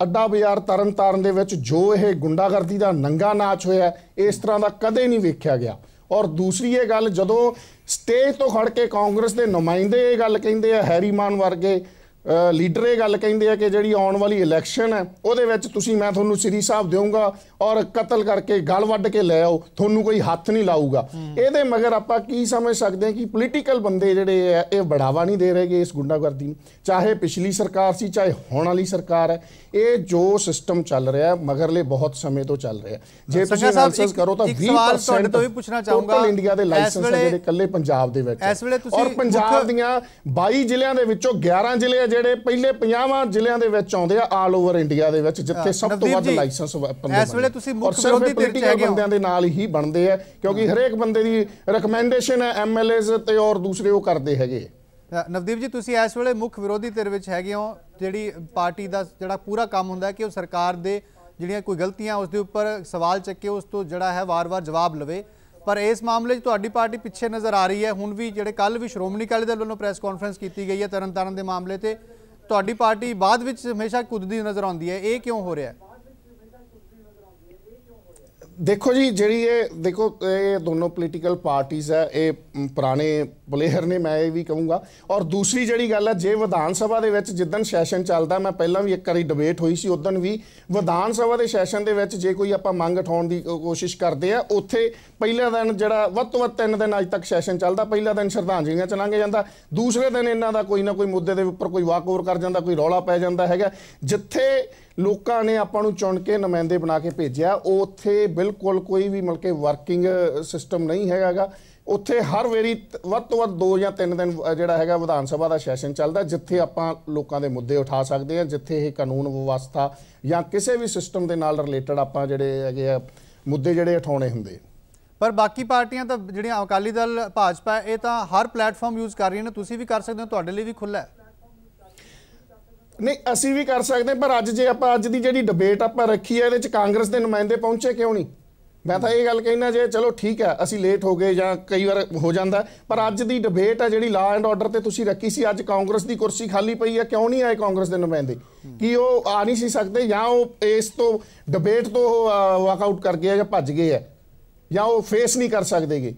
[SPEAKER 4] ਅੱਡਾ ਬਾਜ਼ਾਰ ਤਰਨਤਾਰਨ ਦੇ ਵਿੱਚ ਜੋ ਇਹ ਗੁੰਡਾਗਰਦੀ ਦਾ ਨੰਗਾ ਨਾਚ ਹੋਇਆ, ਇਸ ਤਰ੍ਹਾਂ ਦਾ ਕਦੇ ਨਹੀਂ ਵੇਖਿਆ ਗਿਆ। ਔਰ ਦੂਸਰੀ ਇਹ ਗੱਲ, ਜਦੋਂ ਸਟੇਜ ਤੋਂ ਖੜ ਕੇ ਕਾਂਗਰਸ ਦੇ ਨੁਮਾਇੰਦੇ ਇਹ ਗੱਲ ਕਹਿੰਦੇ ਆ, ਹੈਰੀਮਾਨ ਵਰਗੇ ਲੀਡਰ ਇਹ ਗੱਲ ਕਹਿੰਦੇ ਆ ਕਿ ਜਿਹੜੀ ਆਉਣ ਵਾਲੀ ਇਲੈਕਸ਼ਨ ਹੈ ਉਹਦੇ ਵਿੱਚ ਮੈਂ ਤੁਹਾਨੂੰ ਸ੍ਰੀ ਸਾਹਿਬ ਦੇਵਾਂਗਾ ਔਰ ਕਤਲ ਕਰਕੇ ਗਲ ਵੱਢ ਕੇ ਲੈ ਆਓ, ਤੁਹਾਨੂੰ ਕੋਈ ਹੱਥ ਨਹੀਂ ਲਾਊਗਾ। ਇਹਦੇ ਮਗਰ ਆਪਾਂ ਕੀ ਸਮਝ ਸਕਦੇ ਹਾਂ ਕਿ ਪੋਲੀਟੀਕਲ ਬੰਦੇ ਜਿਹੜੇ ਆ ਇਹ ਬੜਾਵਾ ਨਹੀਂ ਦੇ ਰਹੇਗੇ ਇਸ ਗੁੰਡਾਗਰਦੀ ਨੂੰ। ਚਾਹੇ ਪਿਛਲੀ ਸਰਕਾਰ ਸੀ, ਚਾਹੇ ਹੁਣ ਵਾਲੀ ਸਰਕਾਰ ਹੈ, ਇਹ ਜੋ ਸਿਸਟਮ ਚੱਲ ਰਿਹਾ ਮਗਰਲੇ ਬਹੁਤ ਸਮੇਂ ਤੋਂ ਚੱਲ ਰਿਹਾ। ਜੇ ਤੁਸੀਂ ਐਨਾਲਿਸਿਸ ਕਰੋ ਤਾਂ 20%
[SPEAKER 1] ਤੋਂ ਵੀ ਪੁੱਛਣਾ ਚਾਹੂੰਗਾ,
[SPEAKER 4] ਇੰਡੀਆ ਦੇ ਲਾਇਸੈਂਸ ਜਿਹੜੇ ਇਕੱਲੇ ਪੰਜਾਬ ਦੇ ਵਿੱਚ, ਔਰ ਪੰਜਾਬ ਦੀਆਂ 22 ਜ਼ਿਲ੍ਹਿਆਂ ਦੇ ਵਿੱਚੋਂ 11 ਜ਼ਿਲ੍ਹੇ ਜਿਹੜੇ ਪਹਿਲੇ 50 ਜ਼ਿਲ੍ਹਿਆਂ ਦੇ ਵਿੱਚ ਆਉਂਦੇ ਆ ਆਲ ਓਵਰ ਇੰਡੀਆ ਦੇ ਵਿੱਚ, ਜਿੱਥੇ ਸਭ ਤੋਂ ਵੱਧ ਲਾਇਸੈਂਸ
[SPEAKER 1] ਇਸ ਵੇਲੇ ਤੁਸੀਂ ਮੁੱਖ ਵਿਰੋਧੀ ਧਿਰ 'ਚ ਹੈਗੇ ਹੋ।
[SPEAKER 4] ਬੰਦਿਆਂ ਦੇ ਨਾਲ ਹੀ ਬਣਦੇ ਆ, ਕਿਉਂਕਿ ਹਰੇਕ ਬੰਦੇ ਦੀ ਰਿਕਮੈਂਡੇਸ਼ਨ ਹੈ MLAs ਤੇ ਔਰ ਦੂਸਰੇ ਉਹ ਕਰਦੇ ਹੈਗੇ।
[SPEAKER 1] ਨਵਦੀਪ ਜੀ, ਤੁਸੀਂ ਇਸ ਵੇਲੇ ਮੁੱਖ ਵਿਰੋਧੀ ਧਿਰ ਵਿੱਚ ਹੈਗੇ ਹੋ, ਜਿਹੜੀ ਪਾਰਟੀ ਦਾ ਜਿਹੜਾ ਪੂਰਾ ਕੰਮ ਹੁੰਦਾ ਕਿ ਉਹ ਸਰਕਾਰ ਦੇ ਜਿਹੜੀਆਂ ਕੋਈ ਗਲਤੀਆਂ ਉਸ ਦੇ ਉੱਪਰ ਸਵਾਲ ਚੱਕੇ, ਉਸ ਤੋਂ ਜਿਹੜਾ ਹੈ ਵਾਰ-ਵਾਰ ਜਵਾਬ ਲਵੇ। ਪਰ ਇਸ ਮਾਮਲੇ 'ਚ ਤੁਹਾਡੀ ਪਾਰਟੀ ਪਿੱਛੇ ਨਜ਼ਰ ਆ ਰਹੀ ਹੈ। ਹੁਣ ਵੀ ਜਿਹੜੇ ਕੱਲ੍ਹ ਵੀ ਸ਼੍ਰੋਮਣੀ ਅਕਾਲੀ ਦਲ ਵੱਲੋਂ ਪ੍ਰੈਸ ਕਾਨਫਰੰਸ ਕੀਤੀ ਗਈ ਹੈ ਤਰਨਤਾਰਨ ਦੇ ਮਾਮਲੇ ਤੇ, ਤੁਹਾਡੀ ਪਾਰਟੀ ਬਾਅਦ ਵਿੱਚ ਹਮੇਸ਼ਾ ਕੁੱਦਦੀ ਨਜ਼ਰ ਆਉਂਦੀ ਹੈ। ਇਹ ਕਿਉਂ ਹੋ ਰਿਹਾ ਹੈ?
[SPEAKER 4] ਦੇਖੋ ਜੀ, ਜਿਹੜੀ ਇਹ ਦੋਨੋਂ ਪੋਲੀਟੀਕਲ ਪਾਰਟੀਜ਼ ਹੈ, ਇਹ ਪੁਰਾਣੇ ਪਲੇਅਰ ਨੇ, ਮੈਂ ਇਹ ਵੀ ਕਹੂੰਗਾ। ਔਰ ਦੂਸਰੀ ਜਿਹੜੀ ਗੱਲ ਹੈ, ਜੇ ਵਿਧਾਨ ਸਭਾ ਦੇ ਵਿੱਚ ਜਿੱਦਣ ਸੈਸ਼ਨ ਚੱਲਦਾ, ਮੈਂ ਪਹਿਲਾਂ ਵੀ ਇੱਕ ਵਾਰੀ ਡਿਬੇਟ ਹੋਈ ਸੀ, ਉਦੋਂ ਵੀ ਵਿਧਾਨ ਸਭਾ ਦੇ ਸੈਸ਼ਨ ਦੇ ਵਿੱਚ ਜੇ ਕੋਈ ਆਪਾਂ ਮੰਗ ਉਠਾਉਣ ਦੀ ਕੋਸ਼ਿਸ਼ ਕਰਦੇ ਆ, ਉੱਥੇ ਪਹਿਲਾ ਦਿਨ ਜਿਹੜਾ ਵੱਧ ਤੋਂ ਵੱਧ 3 ਦਿਨ ਅੱਜ ਤੱਕ ਸੈਸ਼ਨ ਚੱਲਦਾ, ਪਹਿਲਾ ਦਿਨ ਸ਼ਰਧਾਂਜਲੀਆਂ 'ਚ ਲੰਘ ਜਾਂਦਾ, ਦੂਸਰੇ ਦਿਨ ਇਹਨਾਂ ਦਾ ਕੋਈ ਨਾ ਕੋਈ ਮੁੱਦੇ ਦੇ ਉੱਪਰ ਕੋਈ ਵਾਕ-ਓਵਰ ਕਰ ਜਾਂਦਾ, ਕੋਈ ਰੌਲਾ ਪੈ ਜਾਂਦਾ ਹੈਗਾ। ਜਿੱਥੇ ਲੋਕਾਂ ਨੇ ਆਪਾਂ ਨੂੰ ਚੁਣ ਕੇ ਨੁਮਾਇੰਦੇ ਬਣਾ ਕੇ ਭੇਜਿਆ, ਉੱਥੇ ਬਿਲਕੁਲ ਕੋਈ ਵੀ ਮਤਲਬ ਕਿ ਵਰਕਿੰਗ ਸਿਸਟਮ ਨਹੀਂ ਹੈਗਾ। ਉੱਥੇ ਹਰ ਵਾਰੀ ਵੱਧ ਤੋਂ ਵੱਧ 2 ਜਾਂ 3 ਦਿਨ ਜਿਹੜਾ ਹੈਗਾ ਵਿਧਾਨ ਸਭਾ ਦਾ ਸੈਸ਼ਨ ਚੱਲਦਾ, ਜਿੱਥੇ ਆਪਾਂ ਲੋਕਾਂ ਦੇ ਮੁੱਦੇ ਉਠਾ ਸਕਦੇ ਹਾਂ, ਜਿੱਥੇ ਇਹ ਕਾਨੂੰਨ ਵਿਵਸਥਾ ਜਾਂ ਕਿਸੇ ਵੀ ਸਿਸਟਮ ਦੇ ਨਾਲ ਰਿਲੇਟਡ ਆਪਾਂ ਜਿਹੜੇ ਹੈਗੇ ਆ ਮੁੱਦੇ ਜਿਹੜੇ ਉਠਾਉਣੇ ਹੁੰਦੇ।
[SPEAKER 1] ਪਰ ਬਾਕੀ ਪਾਰਟੀਆਂ ਤਾਂ ਜਿਹੜੀਆਂ ਅਕਾਲੀ ਦਲ ਭਾਜਪਾ ਇਹ ਤਾਂ ਹਰ ਪਲੇਟਫਾਰਮ ਯੂਜ਼ ਕਰ ਰਹੀਆਂ ਨੇ, ਤੁਸੀਂ ਵੀ ਕਰ ਸਕਦੇ ਹੋ, ਤੁਹਾਡੇ ਲਈ ਵੀ ਖੁੱਲ੍ਹਾ ਹੈ।
[SPEAKER 4] ਨਹੀਂ, ਅਸੀਂ ਵੀ ਕਰ ਸਕਦੇ, ਪਰ ਅੱਜ ਜੇ ਆਪਾਂ ਅੱਜ ਦੀ ਜਿਹੜੀ ਡਿਬੇਟ ਆਪਾਂ ਰੱਖੀ ਹੈ ਇਹਦੇ 'ਚ ਕਾਂਗਰਸ ਦੇ ਨੁਮਾਇੰਦੇ ਪਹੁੰਚੇ ਕਿਉਂ ਨਹੀਂ? ਮੈਂ ਤਾਂ ਇਹ ਗੱਲ ਕਹਿਣਾ, ਜੇ ਚਲੋ ਠੀਕ ਹੈ ਅਸੀਂ ਲੇਟ ਹੋ ਗਏ ਜਾਂ ਕਈ ਵਾਰ ਹੋ ਜਾਂਦਾ, ਪਰ ਅੱਜ ਦੀ ਡਿਬੇਟ ਹੈ ਜਿਹੜੀ ਲਾਅ ਐਂਡ ਆਰਡਰ ਤੇ ਤੁਸੀਂ ਰੱਖੀ ਸੀ, ਅੱਜ ਕਾਂਗਰਸ ਦੀ ਕੁਰਸੀ ਖਾਲੀ ਪਈ ਹੈ, ਕਿਉਂ ਨਹੀਂ ਆਏ ਕਾਂਗਰਸ ਦੇ ਨੁਮਾਇੰਦੇ? ਕੀ ਉਹ ਆ ਨਹੀਂ ਸੀ ਸਕਦੇ, ਜਾਂ ਉਹ ਇਸ ਤੋਂ ਡਿਬੇਟ ਤੋਂ ਵਾਕਆਊਟ ਕਰ ਗਏ ਜਾਂ ਭੱਜ ਗਏ ਹੈ, ਜਾਂ ਉਹ ਫੇਸ ਨਹੀਂ ਕਰ ਸਕਦੇਗੇ?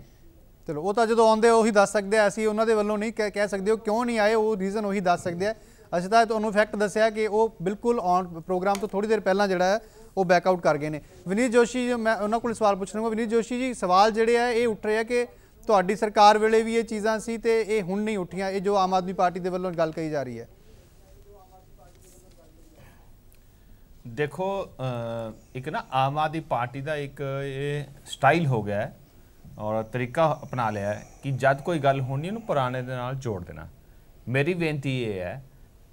[SPEAKER 1] ਚਲੋ ਉਹ ਤਾਂ ਜਦੋਂ ਆਉਂਦੇ ਉਹੀ ਦੱਸ ਸਕਦੇ ਆ, ਅਸੀਂ ਉਹਨਾਂ ਦੇ ਵੱਲੋਂ ਨਹੀਂ ਕਹਿ ਸਕਦੇ ਉਹ ਕਿਉਂ ਨਹੀਂ ਆਏ, ਉਹ ਰੀਜ਼ਨ ਉਹੀ ਦੱਸ ਸਕਦੇ ਆ। ਅਸੀਂ ਤਾਂ ਤੁਹਾਨੂੰ ਫੈਕਟ ਦੱਸਿਆ ਕਿ ਉਹ ਬਿਲਕੁਲ ਔਨ ਪ੍ਰੋਗਰਾਮ ਤੋਂ ਥੋੜੀ ਦੇਰ ਪਹਿਲਾਂ ਜਿਹੜਾ ਹੈ ਉਹ ਬੈਕਆਊਟ ਕਰ ਗਏ ਨੇ। ਵਿਨੀਤ ਜੋਸ਼ੀ, ਮੈਂ ਉਹਨਾਂ ਕੋਲ ਸਵਾਲ ਪੁੱਛਣਾ। ਵਿਨੀਤ ਜੋਸ਼ੀ ਜੀ, ਸਵਾਲ ਜਿਹੜੇ ਆ ਇਹ ਉੱਠ ਰਹੇ ਆ ਕਿ ਤੁਹਾਡੀ ਸਰਕਾਰ ਵੇਲੇ ਵੀ ਇਹ ਚੀਜ਼ਾਂ ਸੀ ਤੇ ਇਹ ਹੁਣ ਨਹੀਂ ਉੱਠੀਆਂ, ਇਹ ਜੋ ਆਮ ਆਦਮੀ ਪਾਰਟੀ ਦੇ ਵੱਲੋਂ ਗੱਲ ਕਹੀ ਜਾ ਰਹੀ ਹੈ।
[SPEAKER 2] ਦੇਖੋ, ਇੱਕ ਨਾ ਆਮ ਆਦਮੀ ਪਾਰਟੀ ਦਾ ਇੱਕ ਇਹ ਸਟਾਈਲ ਹੋ ਗਿਆ ਹੈ ਔਰ ਤਰੀਕਾ ਅਪਣਾ ਲਿਆ ਹੈ ਕਿ ਜਦ ਕੋਈ ਗੱਲ ਹੋਣੀ ਉਹਨੂੰ ਪੁਰਾਣੇ ਦੇ ਨਾਲ ਜੋੜ ਦੇਣਾ। ਮੇਰੀ ਬੇਨਤੀ ਇਹ ਹੈ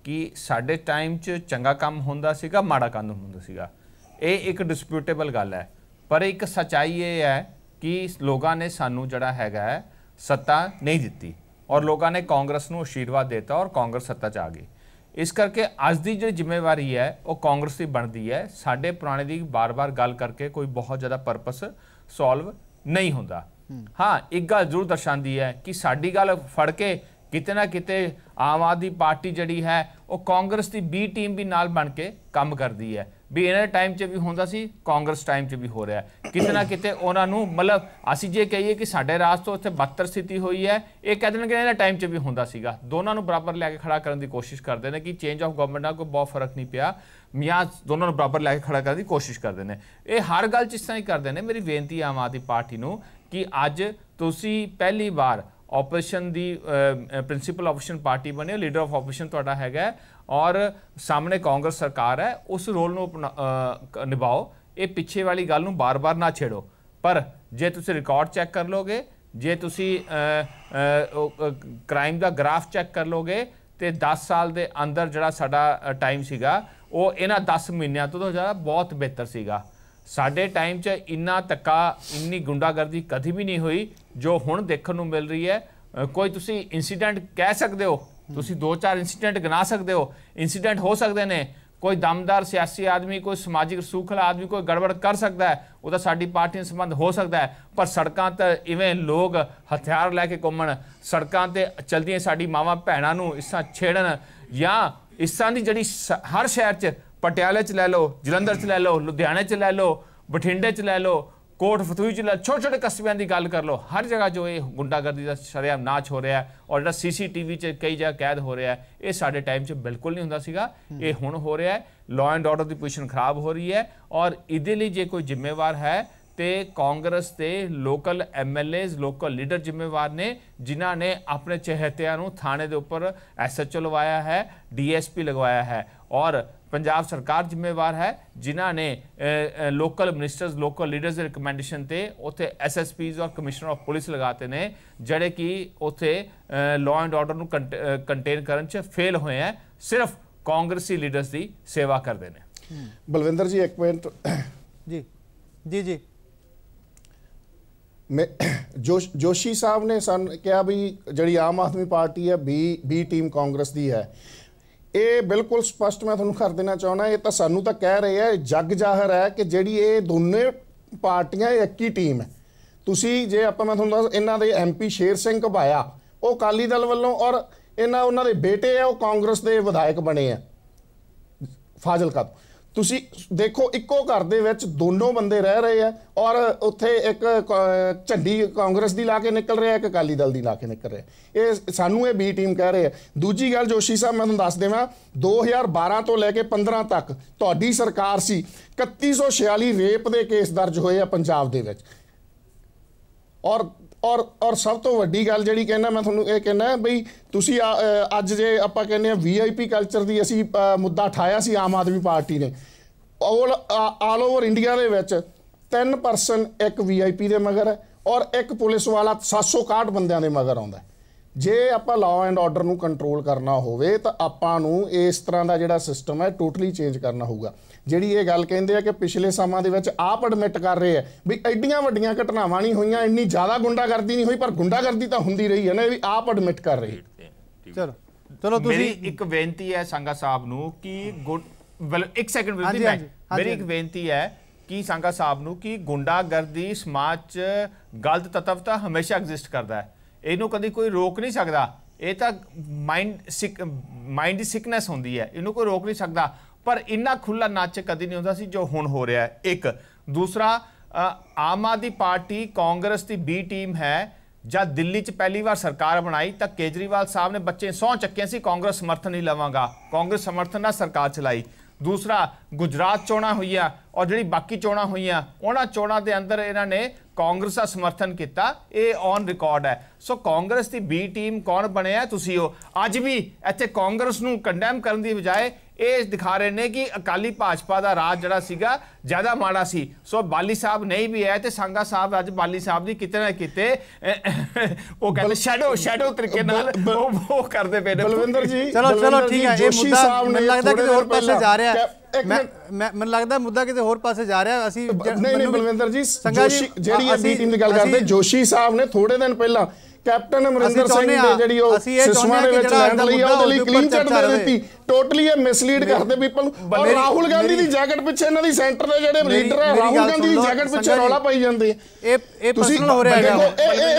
[SPEAKER 2] ਕਿ ਸਾਡੇ ਟਾਈਮ 'ਚ ਚੰਗਾ ਕੰਮ ਹੁੰਦਾ ਸੀਗਾ, ਮਾੜਾ ਕੰਮ ਹੁੰਦਾ ਸੀਗਾ, ਇਹ ਇੱਕ ਡਿਸਪਿਊਟੇਬਲ ਗੱਲ ਹੈ। ਪਰ ਇੱਕ ਸੱਚਾਈ ਇਹ ਹੈ ਕਿ ਲੋਕਾਂ ਨੇ ਸਾਨੂੰ ਜਿਹੜਾ ਹੈਗਾ ਹੈ ਸੱਤਾ ਨਹੀਂ ਦਿੱਤੀ ਔਰ ਲੋਕਾਂ ਨੇ ਕਾਂਗਰਸ ਨੂੰ ਆਸ਼ੀਰਵਾਦ ਦਿੱਤਾ ਔਰ ਕਾਂਗਰਸ ਸੱਤਾ 'ਚ ਆ ਗਈ। ਇਸ ਕਰਕੇ ਅੱਜ ਦੀ ਜਿਹੜੀ ਜ਼ਿੰਮੇਵਾਰੀ ਹੈ ਉਹ ਕਾਂਗਰਸ ਦੀ ਬਣਦੀ ਹੈ। ਸਾਡੇ ਪੁਰਾਣੇ ਦੀ ਬਾਰ-ਬਾਰ ਗੱਲ ਕਰਕੇ ਕੋਈ ਬਹੁਤ ਜ਼ਿਆਦਾ ਪਰਪਸ ਸੋਲਵ ਨਹੀਂ ਹੁੰਦਾ। ਹਾਂ, ਇੱਕ ਗੱਲ ਜ਼ਰੂਰ ਦਰਸਾਉਂਦੀ ਹੈ ਕਿ ਸਾਡੀ ਗੱਲ ਫੜ ਕੇ ਕਿਤੇ ਨਾ ਕਿਤੇ ਆਮ ਆਦਮੀ ਪਾਰਟੀ ਜਿਹੜੀ ਹੈ ਉਹ ਕਾਂਗਰਸ ਦੀ ਬੀ ਟੀਮ ਵੀ ਨਾਲ ਬਣ ਕੇ ਕੰਮ ਕਰਦੀ ਹੈ। ਵੀ ਇਹਨਾਂ ਦੇ ਟਾਈਮ 'ਚ ਵੀ ਹੁੰਦਾ ਸੀ, ਕਾਂਗਰਸ ਟਾਈਮ 'ਚ ਵੀ ਹੋ ਰਿਹਾ। ਕਿਤੇ ਨਾ ਕਿਤੇ ਉਹਨਾਂ ਨੂੰ ਮਤਲਬ ਅਸੀਂ ਜੇ ਕਹੀਏ ਕਿ ਸਾਡੇ ਰਾਜ ਤੋਂ ਉੱਥੇ ਬਦਤਰ ਸਥਿਤੀ ਹੋਈ ਹੈ, ਇਹ ਕਹਿ ਦੇਣਗੇ ਇਹਨਾਂ ਦੇ ਟਾਈਮ 'ਚ ਵੀ ਹੁੰਦਾ ਸੀਗਾ। ਦੋਨਾਂ ਨੂੰ ਬਰਾਬਰ ਲੈ ਕੇ ਖੜਾ ਕਰਨ ਦੀ ਕੋਸ਼ਿਸ਼ ਕਰਦੇ ਨੇ ਕਿ ਚੇਂਜ ਆਫ ਗਵਰਨਮੈਂਟ ਨਾਲ ਕੋਈ ਬਹੁਤ ਫਰਕ ਨਹੀਂ ਪਿਆ, ਜਾਂ ਦੋਨਾਂ ਨੂੰ ਬਰਾਬਰ ਲੈ ਕੇ ਖੜਾ ਕਰਨ ਦੀ ਕੋਸ਼ਿਸ਼ ਕਰਦੇ ਨੇ। ਇਹ ਹਰ ਗੱਲ 'ਚ ਇਸ ਤਰ੍ਹਾਂ ਹੀ ਕਰਦੇ ਨੇ। ਮੇਰੀ ਬੇਨਤੀ ਆਮ ਆਦਮੀ ਪਾਰਟੀ ਨੂੰ ਕਿ ਅੱਜ ਤੁਸੀਂ ਪਹਿਲੀ ਵਾਰ ਆਪੋਜੀਸ਼ਨ ਦੀ ਪ੍ਰਿੰਸੀਪਲ ਆਪੋਜੀਸ਼ਨ ਪਾਰਟੀ ਬਣੇ, ਲੀਡਰ ਆਫ ਆਪੋਜੀਸ਼ਨ ਤੁਹਾਡਾ ਹੈਗਾ ਔਰ ਸਾਹਮਣੇ ਕਾਂਗਰਸ ਸਰਕਾਰ ਹੈ, ਉਸ ਰੋਲ ਨੂੰ ਨਿਭਾਓ। ਇਹ ਪਿੱਛੇ ਵਾਲੀ ਗੱਲ ਨੂੰ ਬਾਰ-ਬਾਰ ਨਾ ਛੇੜੋ। ਪਰ ਜੇ ਤੁਸੀਂ ਰਿਕਾਰਡ ਚੈੱਕ ਕਰ ਲੋਗੇ, ਜੇ ਤੁਸੀਂ ਕ੍ਰਾਈਮ ਦਾ ਗ੍ਰਾਫ ਚੈੱਕ ਕਰ ਲੋਗੇ ਤੇ 10 ਸਾਲ ਦੇ ਅੰਦਰ ਜਿਹੜਾ ਸਾਡਾ ਟਾਈਮ ਸੀਗਾ ਉਹ ਇਹਨਾਂ 10 ਮਹੀਨਿਆਂ ਤੋਂ ਜ਼ਿਆਦਾ ਬਹੁਤ ਬਿਹਤਰ ਸੀਗਾ। ਸਾਡੇ ਟਾਈਮ 'ਚ ਇੰਨਾ ਧੱਕਾ, ਇੰਨੀ ਗੁੰਡਾਗਰਦੀ ਕਦੀ ਵੀ ਨਹੀਂ ਹੋਈ ਜੋ ਹੁਣ ਦੇਖਣ ਨੂੰ ਮਿਲ ਰਹੀ ਹੈ। ਕੋਈ ਤੁਸੀਂ ਇੰਸੀਡੈਂਟ ਕਹਿ ਸਕਦੇ ਹੋ, ਤੁਸੀਂ 2-4 ਇੰਸੀਡੈਂਟ ਗਿਣਾ ਸਕਦੇ ਹੋ। ਇੰਸੀਡੈਂਟ ਹੋ ਸਕਦੇ ਨੇ, ਕੋਈ ਦਮਦਾਰ ਸਿਆਸੀ ਆਦਮੀ, ਕੋਈ ਸਮਾਜਿਕ ਰਸੂਖਲਾ ਆਦਮੀ ਕੋਈ ਗੜਬੜ ਕਰ ਸਕਦਾ ਹੈ, ਉਹਦਾ ਸਾਡੀ ਪਾਰਟੀ ਨਾਲ ਸੰਬੰਧ ਹੋ ਸਕਦਾ ਹੈ। ਪਰ ਸੜਕਾਂ ਤੇ ਇਵੇਂ ਲੋਕ ਹਥਿਆਰ ਲੈ ਕੇ ਘੁੰਮਣ, ਸੜਕਾਂ ਤੇ ਚਲਦੀਆਂ ਸਾਡੀ ਮਾਵਾਂ ਭੈਣਾਂ ਨੂੰ ਇਸ ਤਰ੍ਹਾਂ ਛੇੜਨ, ਜਾਂ ਇਸ ਤਰ੍ਹਾਂ ਦੀ ਜਿਹੜੀ ਹਰ ਸ਼ਹਿਰ 'ਚ, ਪਟਿਆਲੇ 'ਚ ਲੈ ਲਓ, ਜਲੰਧਰ 'ਚ ਲੈ ਲਓ, ਲੁਧਿਆਣੇ 'ਚ ਲੈ ਲਓ, ਬਠਿੰਡੇ 'ਚ ਲੈ ਲਓ, ਕੋਟ ਫਤੂਹੀ 'ਚ ਲੈ, ਛੋਟੇ-ਛੋਟੇ ਕਸਬਿਆਂ ਦੀ ਗੱਲ ਕਰ ਲਓ, ਹਰ ਜਗ੍ਹਾ ਜੋ ਇਹ ਗੁੰਡਾਗਰਦੀ ਦਾ ਸ਼ਰੇਆਮ ਨਾਚ ਹੋ ਰਿਹਾ ਔਰ ਜਿਹੜਾ CCTV 'ਚ ਕਈ ਜਗ੍ਹਾ ਕੈਦ ਹੋ ਰਿਹਾ, ਇਹ ਸਾਡੇ ਟਾਈਮ 'ਚ ਬਿਲਕੁਲ ਨਹੀਂ ਹੁੰਦਾ ਸੀਗਾ, ਇਹ ਹੁਣ ਹੋ ਰਿਹਾ ਹੈ। Law and order the position ਖਰਾਬ ਹੋ ਰਹੀ ਹੈ ਔਰ ਇਹਦੇ ਲਈ ਜੇ ਕੋਈ ਜ਼ਿੰਮੇਵਾਰ ਹੈ ਤੇ ਕਾਂਗਰਸ ਦੇ ਲੋਕਲ MLAs, ਲੋਕਲ ਲੀਡਰ ਜ਼ਿੰਮੇਵਾਰ ਨੇ, ਜਿਨ੍ਹਾਂ ਨੇ ਆਪਣੇ ਚਹੇਤਿਆਂ ਨੂੰ ਥਾਣੇ ਦੇ ਉੱਪਰ SHO ਲਗਵਾਇਆ ਹੈ, DSP ਲਗਵਾਇਆ ਹੈ, ਔਰ ਪੰਜਾਬ ਸਰਕਾਰ ਜ਼ਿੰਮੇਵਾਰ ਹੈ ਜਿਨ੍ਹਾਂ ਨੇ ਲੋਕਲ ਮਿਨਿਸਟਰਸ, ਲੋਕਲ ਲੀਡਰਸ ਦੇ ਰਿਕਮੈਂਡੇਸ਼ਨ ਤੇ ਉੱਥੇ SSPs ਔਰ ਕਮਿਸ਼ਨਰ ਆਫ ਪੁਲਿਸ ਲਗਾਤੇ ਨੇ, ਜਿਹੜੇ ਕਿ ਉੱਥੇ ਲਾਅ ਐਂਡ ਆਰਡਰ ਨੂੰ ਕੰਟੇਨ ਕਰਨ 'ਚ ਫੇਲ ਹੋਏ ਹੈ, ਸਿਰਫ ਕਾਂਗਰਸੀ ਲੀਡਰਸ ਦੀ ਸੇਵਾ ਕਰਦੇ ਨੇ।
[SPEAKER 4] ਬਲਵਿੰਦਰ ਜੀ ਇੱਕ ਮਿੰਟ।
[SPEAKER 1] ਜੀ ਜੀ ਜੀ
[SPEAKER 4] ਜੋਸ਼ੀ ਸਾਹਿਬ ਨੇ ਸਾਨੂੰ ਕਿਹਾ ਵੀ ਜਿਹੜੀ ਆਮ ਆਦਮੀ ਪਾਰਟੀ ਹੈ ਬੀ ਟੀਮ ਕਾਂਗਰਸ ਦੀ ਹੈ। ਇਹ ਬਿਲਕੁਲ ਸਪਸ਼ਟ ਮੈਂ ਤੁਹਾਨੂੰ ਕਰ ਦੇਣਾ ਚਾਹੁੰਦਾ, ਇਹ ਤਾਂ ਸਾਨੂੰ ਤਾਂ ਕਹਿ ਰਹੇ ਆ, ਜੱਗ ਜ਼ਾਹਰ ਹੈ ਕਿ ਜਿਹੜੀ ਇਹ ਦੋਨੇ ਪਾਰਟੀਆਂ ਇੱਕ ਹੀ ਟੀਮ ਹੈ। ਤੁਸੀਂ ਜੇ ਆਪਾਂ ਮੈਂ ਤੁਹਾਨੂੰ ਦੱਸ, ਇਹਨਾਂ ਦੇ MP ਸ਼ੇਰ ਸਿੰਘ ਘਬਾਇਆ ਉਹ ਅਕਾਲੀ ਦਲ ਵੱਲੋਂ, ਔਰ ਉਹਨਾਂ ਦੇ ਬੇਟੇ ਆ ਉਹ ਕਾਂਗਰਸ ਦੇ ਵਿਧਾਇਕ ਬਣੇ ਆ ਫਾਜ਼ਿਲਕਾ ਤੋਂ। ਤੁਸੀਂ ਦੇਖੋ ਇੱਕੋ ਘਰ ਦੇ ਵਿੱਚ ਦੋਨੋਂ ਬੰਦੇ ਰਹਿ ਰਹੇ ਆ ਔਰ ਉੱਥੇ ਇੱਕ ਝੰਡੀ ਕਾਂਗਰਸ ਦੀ ਲਾ ਕੇ ਨਿਕਲ ਰਿਹਾ, ਇੱਕ ਅਕਾਲੀ ਦਲ ਦੀ ਲਾ ਕੇ ਨਿਕਲ ਰਿਹਾ। ਇਹ ਸਾਨੂੰ ਇਹ ਬੀ ਟੀਮ ਕਹਿ ਰਹੇ ਆ। ਦੂਜੀ ਗੱਲ ਜੋਸ਼ੀ ਸਾਹਿਬ ਮੈਂ ਤੁਹਾਨੂੰ ਦੱਸ ਦੇਵਾਂ, 2012 ਤੋਂ ਲੈ ਕੇ 15 ਤੱਕ ਤੁਹਾਡੀ ਸਰਕਾਰ ਸੀ, 3146 ਰੇਪ ਦੇ ਕੇਸ ਦਰਜ ਹੋਏ ਆ ਪੰਜਾਬ ਦੇ ਵਿੱਚ। ਔਰ ਸਭ ਤੋਂ ਵੱਡੀ ਗੱਲ ਜਿਹੜੀ ਕਹਿੰਦਾ ਮੈਂ ਤੁਹਾਨੂੰ ਇਹ ਕਹਿੰਦਾ ਬਈ ਤੁਸੀਂ ਅੱਜ ਜੇ ਆਪਾਂ ਕਹਿੰਦੇ ਆ VIP ਕਲਚਰ ਦੀ ਅਸੀਂ ਮੁੱਦਾ ਉਠਾਇਆ ਸੀ ਆਮ ਆਦਮੀ ਪਾਰਟੀ ਨੇ, ਆਲ ਓਵਰ ਇੰਡੀਆ ਦੇ ਵਿੱਚ 3 ਪਰਸਨ ਇੱਕ VIP ਦੇ ਮਗਰ ਹੈ ਔਰ ਇੱਕ ਪੁਲਿਸ ਵਾਲਾ 761 ਬੰਦਿਆਂ ਦੇ ਮਗਰ ਆਉਂਦਾ। ਜੇ ਆਪਾਂ ਲਾਅ ਐਂਡ ਆਰਡਰ ਨੂੰ ਕੰਟਰੋਲ ਕਰਨਾ ਹੋਵੇ ਤਾਂ ਆਪਾਂ ਨੂੰ ਇਸ ਤਰ੍ਹਾਂ ਦਾ ਜਿਹੜਾ ਸਿਸਟਮ ਹੈ ਟੋਟਲੀ ਚੇਂਜ ਕਰਨਾ ਹੋਊਗਾ। ਜਿਹੜੀ ਇਹ ਗੱਲ ਕਹਿੰਦੇ ਆ ਕਿ ਪਿਛਲੇ ਸਮਾਂ ਦੇ ਵਿੱਚ ਆਪ ਐਡਮਿਟ ਕਰ ਰਹੇ ਆ ਵੀ ਐਡੀਆਂ ਵੱਡੀਆਂ ਘਟਨਾਵਾਂ ਨਹੀਂ ਹੋਈਆਂ, ਇੰਨੀ ਜ਼ਿਆਦਾ ਗੁੰਡਾਗਰਦੀ ਨਹੀਂ ਹੋਈ, ਪਰ ਗੁੰਡਾਗਰਦੀ ਤਾਂ ਹੁੰਦੀ ਰਹੀ ਹੈ ਨਾ, ਇਹ ਵੀ ਆਪ ਐਡਮਿਟ ਕਰ ਰਹੇ।
[SPEAKER 1] ਚਲੋ ਚਲੋ ਤੁਸੀਂ
[SPEAKER 2] ਮੇਰੀ ਇੱਕ ਬੇਨਤੀ ਹੈ ਸੰਗਾ ਸਾਹਿਬ ਨੂੰ ਕਿ ਇੱਕ ਸੈਕਿੰਡ ਮੇਰੀ ਇੱਕ ਬੇਨਤੀ ਹੈ ਕਿ ਸੰਗਾ ਸਾਹਿਬ ਨੂੰ ਕਿ ਗੁੰਡਾਗਰਦੀ ਸਮਾਜ 'ਚ ਗਲਤ ਤੱਤਵ ਤਾਂ ਹਮੇਸ਼ਾ ਐਗਜ਼ਿਸਟ ਕਰਦਾ ਹੈ, ਇਹਨੂੰ ਕਦੀ ਕੋਈ ਰੋਕ ਨਹੀਂ ਸਕਦਾ। ਇਹ ਤਾਂ ਮਾਈਂਡ ਦੀ ਸਿਕਨੈਸ ਹੁੰਦੀ ਹੈ, ਇਹਨੂੰ ਕੋਈ ਰੋਕ ਨਹੀਂ ਸਕਦਾ। ਪਰ ਇੰਨਾ ਖੁੱਲਾ ਨਾਚ ਕਦੀ ਨਹੀਂ ਹੁੰਦਾ ਸੀ ਜੋ ਹੁਣ ਹੋ ਰਿਹਾ ਹੈ। ਇੱਕ ਦੂਸਰਾ, ਆਮ ਆਦਮੀ ਪਾਰਟੀ ਕਾਂਗਰਸ ਦੀ ਬੀ ਟੀਮ ਹੈ। जब दिल्ली च पहली बार सरकार बनाई तो केजरीवाल साहब ने बच्चे सौं चक्किया सी कांग्रेस समर्थन नहीं लवांगा, कांग्रेस समर्थन नाल सरकार चलाई। दूसरा, गुजरात चोणां होईयां और जिहड़ी बाकी चोणां होईयां उन्हां चोणां दे अंदर इन्हां ने कांग्रेस का समर्थन किया, ये ऑन रिकॉर्ड है। सो कांग्रेस की बी टीम कौन बनिया तुसीं हो। अज भी इत्थे कांग्रेस नूं कंडेम करन दी बजाय ये दिखा रहे हैं कि अकाली भाजपा का राज जिहड़ा सीगा ज़्यादा माड़ा सी। सो बाली साहब नहीं भी है तो संगा साहब अज बाली साहब की किते ना किते वो कहते शैडो तरीके नाल वो करते पे।
[SPEAKER 1] बलविंदर जी चलो चलो ठीक है, ये मुद्दा मैनूं लगदा कि होर पासे जा रहा है, मैनूं लगदा मुद्दा किते होर पासे जा रहा है। असीं
[SPEAKER 4] नहीं बलविंदर जी ਜਿਹੜੀ ਇਹ ਬੀ ਟੀਮ ਦੀ ਗੱਲ ਕਰਦੇ, ਜੋਸ਼ੀ ਸਾਹਿਬ ਨੇ ਥੋੜੇ ਦਿਨ ਪਹਿਲਾਂ कैप्टन अमरिंदर सिंह ने ਜਿਹੜੀ ਉਹ ਸਿਸਵਾ ਦੇ ਵਿੱਚ ਲੈਂਡ ਲਈ ਉਹਦੇ ਲਈ ਕਲੀਨ ਚਿੱਟ ਦੇ ਦਿੱਤੀ। ਟੋਟਲੀ ਇਹ ਮਿਸਲੀਡ ਕਰਦੇ ਪੀਪਲ ਨੂੰ। ਔਰ ਰਾਹੁਲ ਗਾਂਧੀ ਦੀ ਜੈਕਟ ਪਿੱਛੇ ਇਹਨਾਂ ਦੀ ਸੈਂਟਰ ਦੇ ਜਿਹੜੇ ਲੀਡਰ ਹੈ ਰਾਹੁਲ ਗਾਂਧੀ ਦੀ ਜੈਕਟ ਪਿੱਛੇ ਰੌਲਾ ਪਾਈ ਜਾਂਦੇ ਆ।
[SPEAKER 1] ਇਹ ਪਰਸਨਲ ਹੋ ਰਿਹਾ ਹੈ,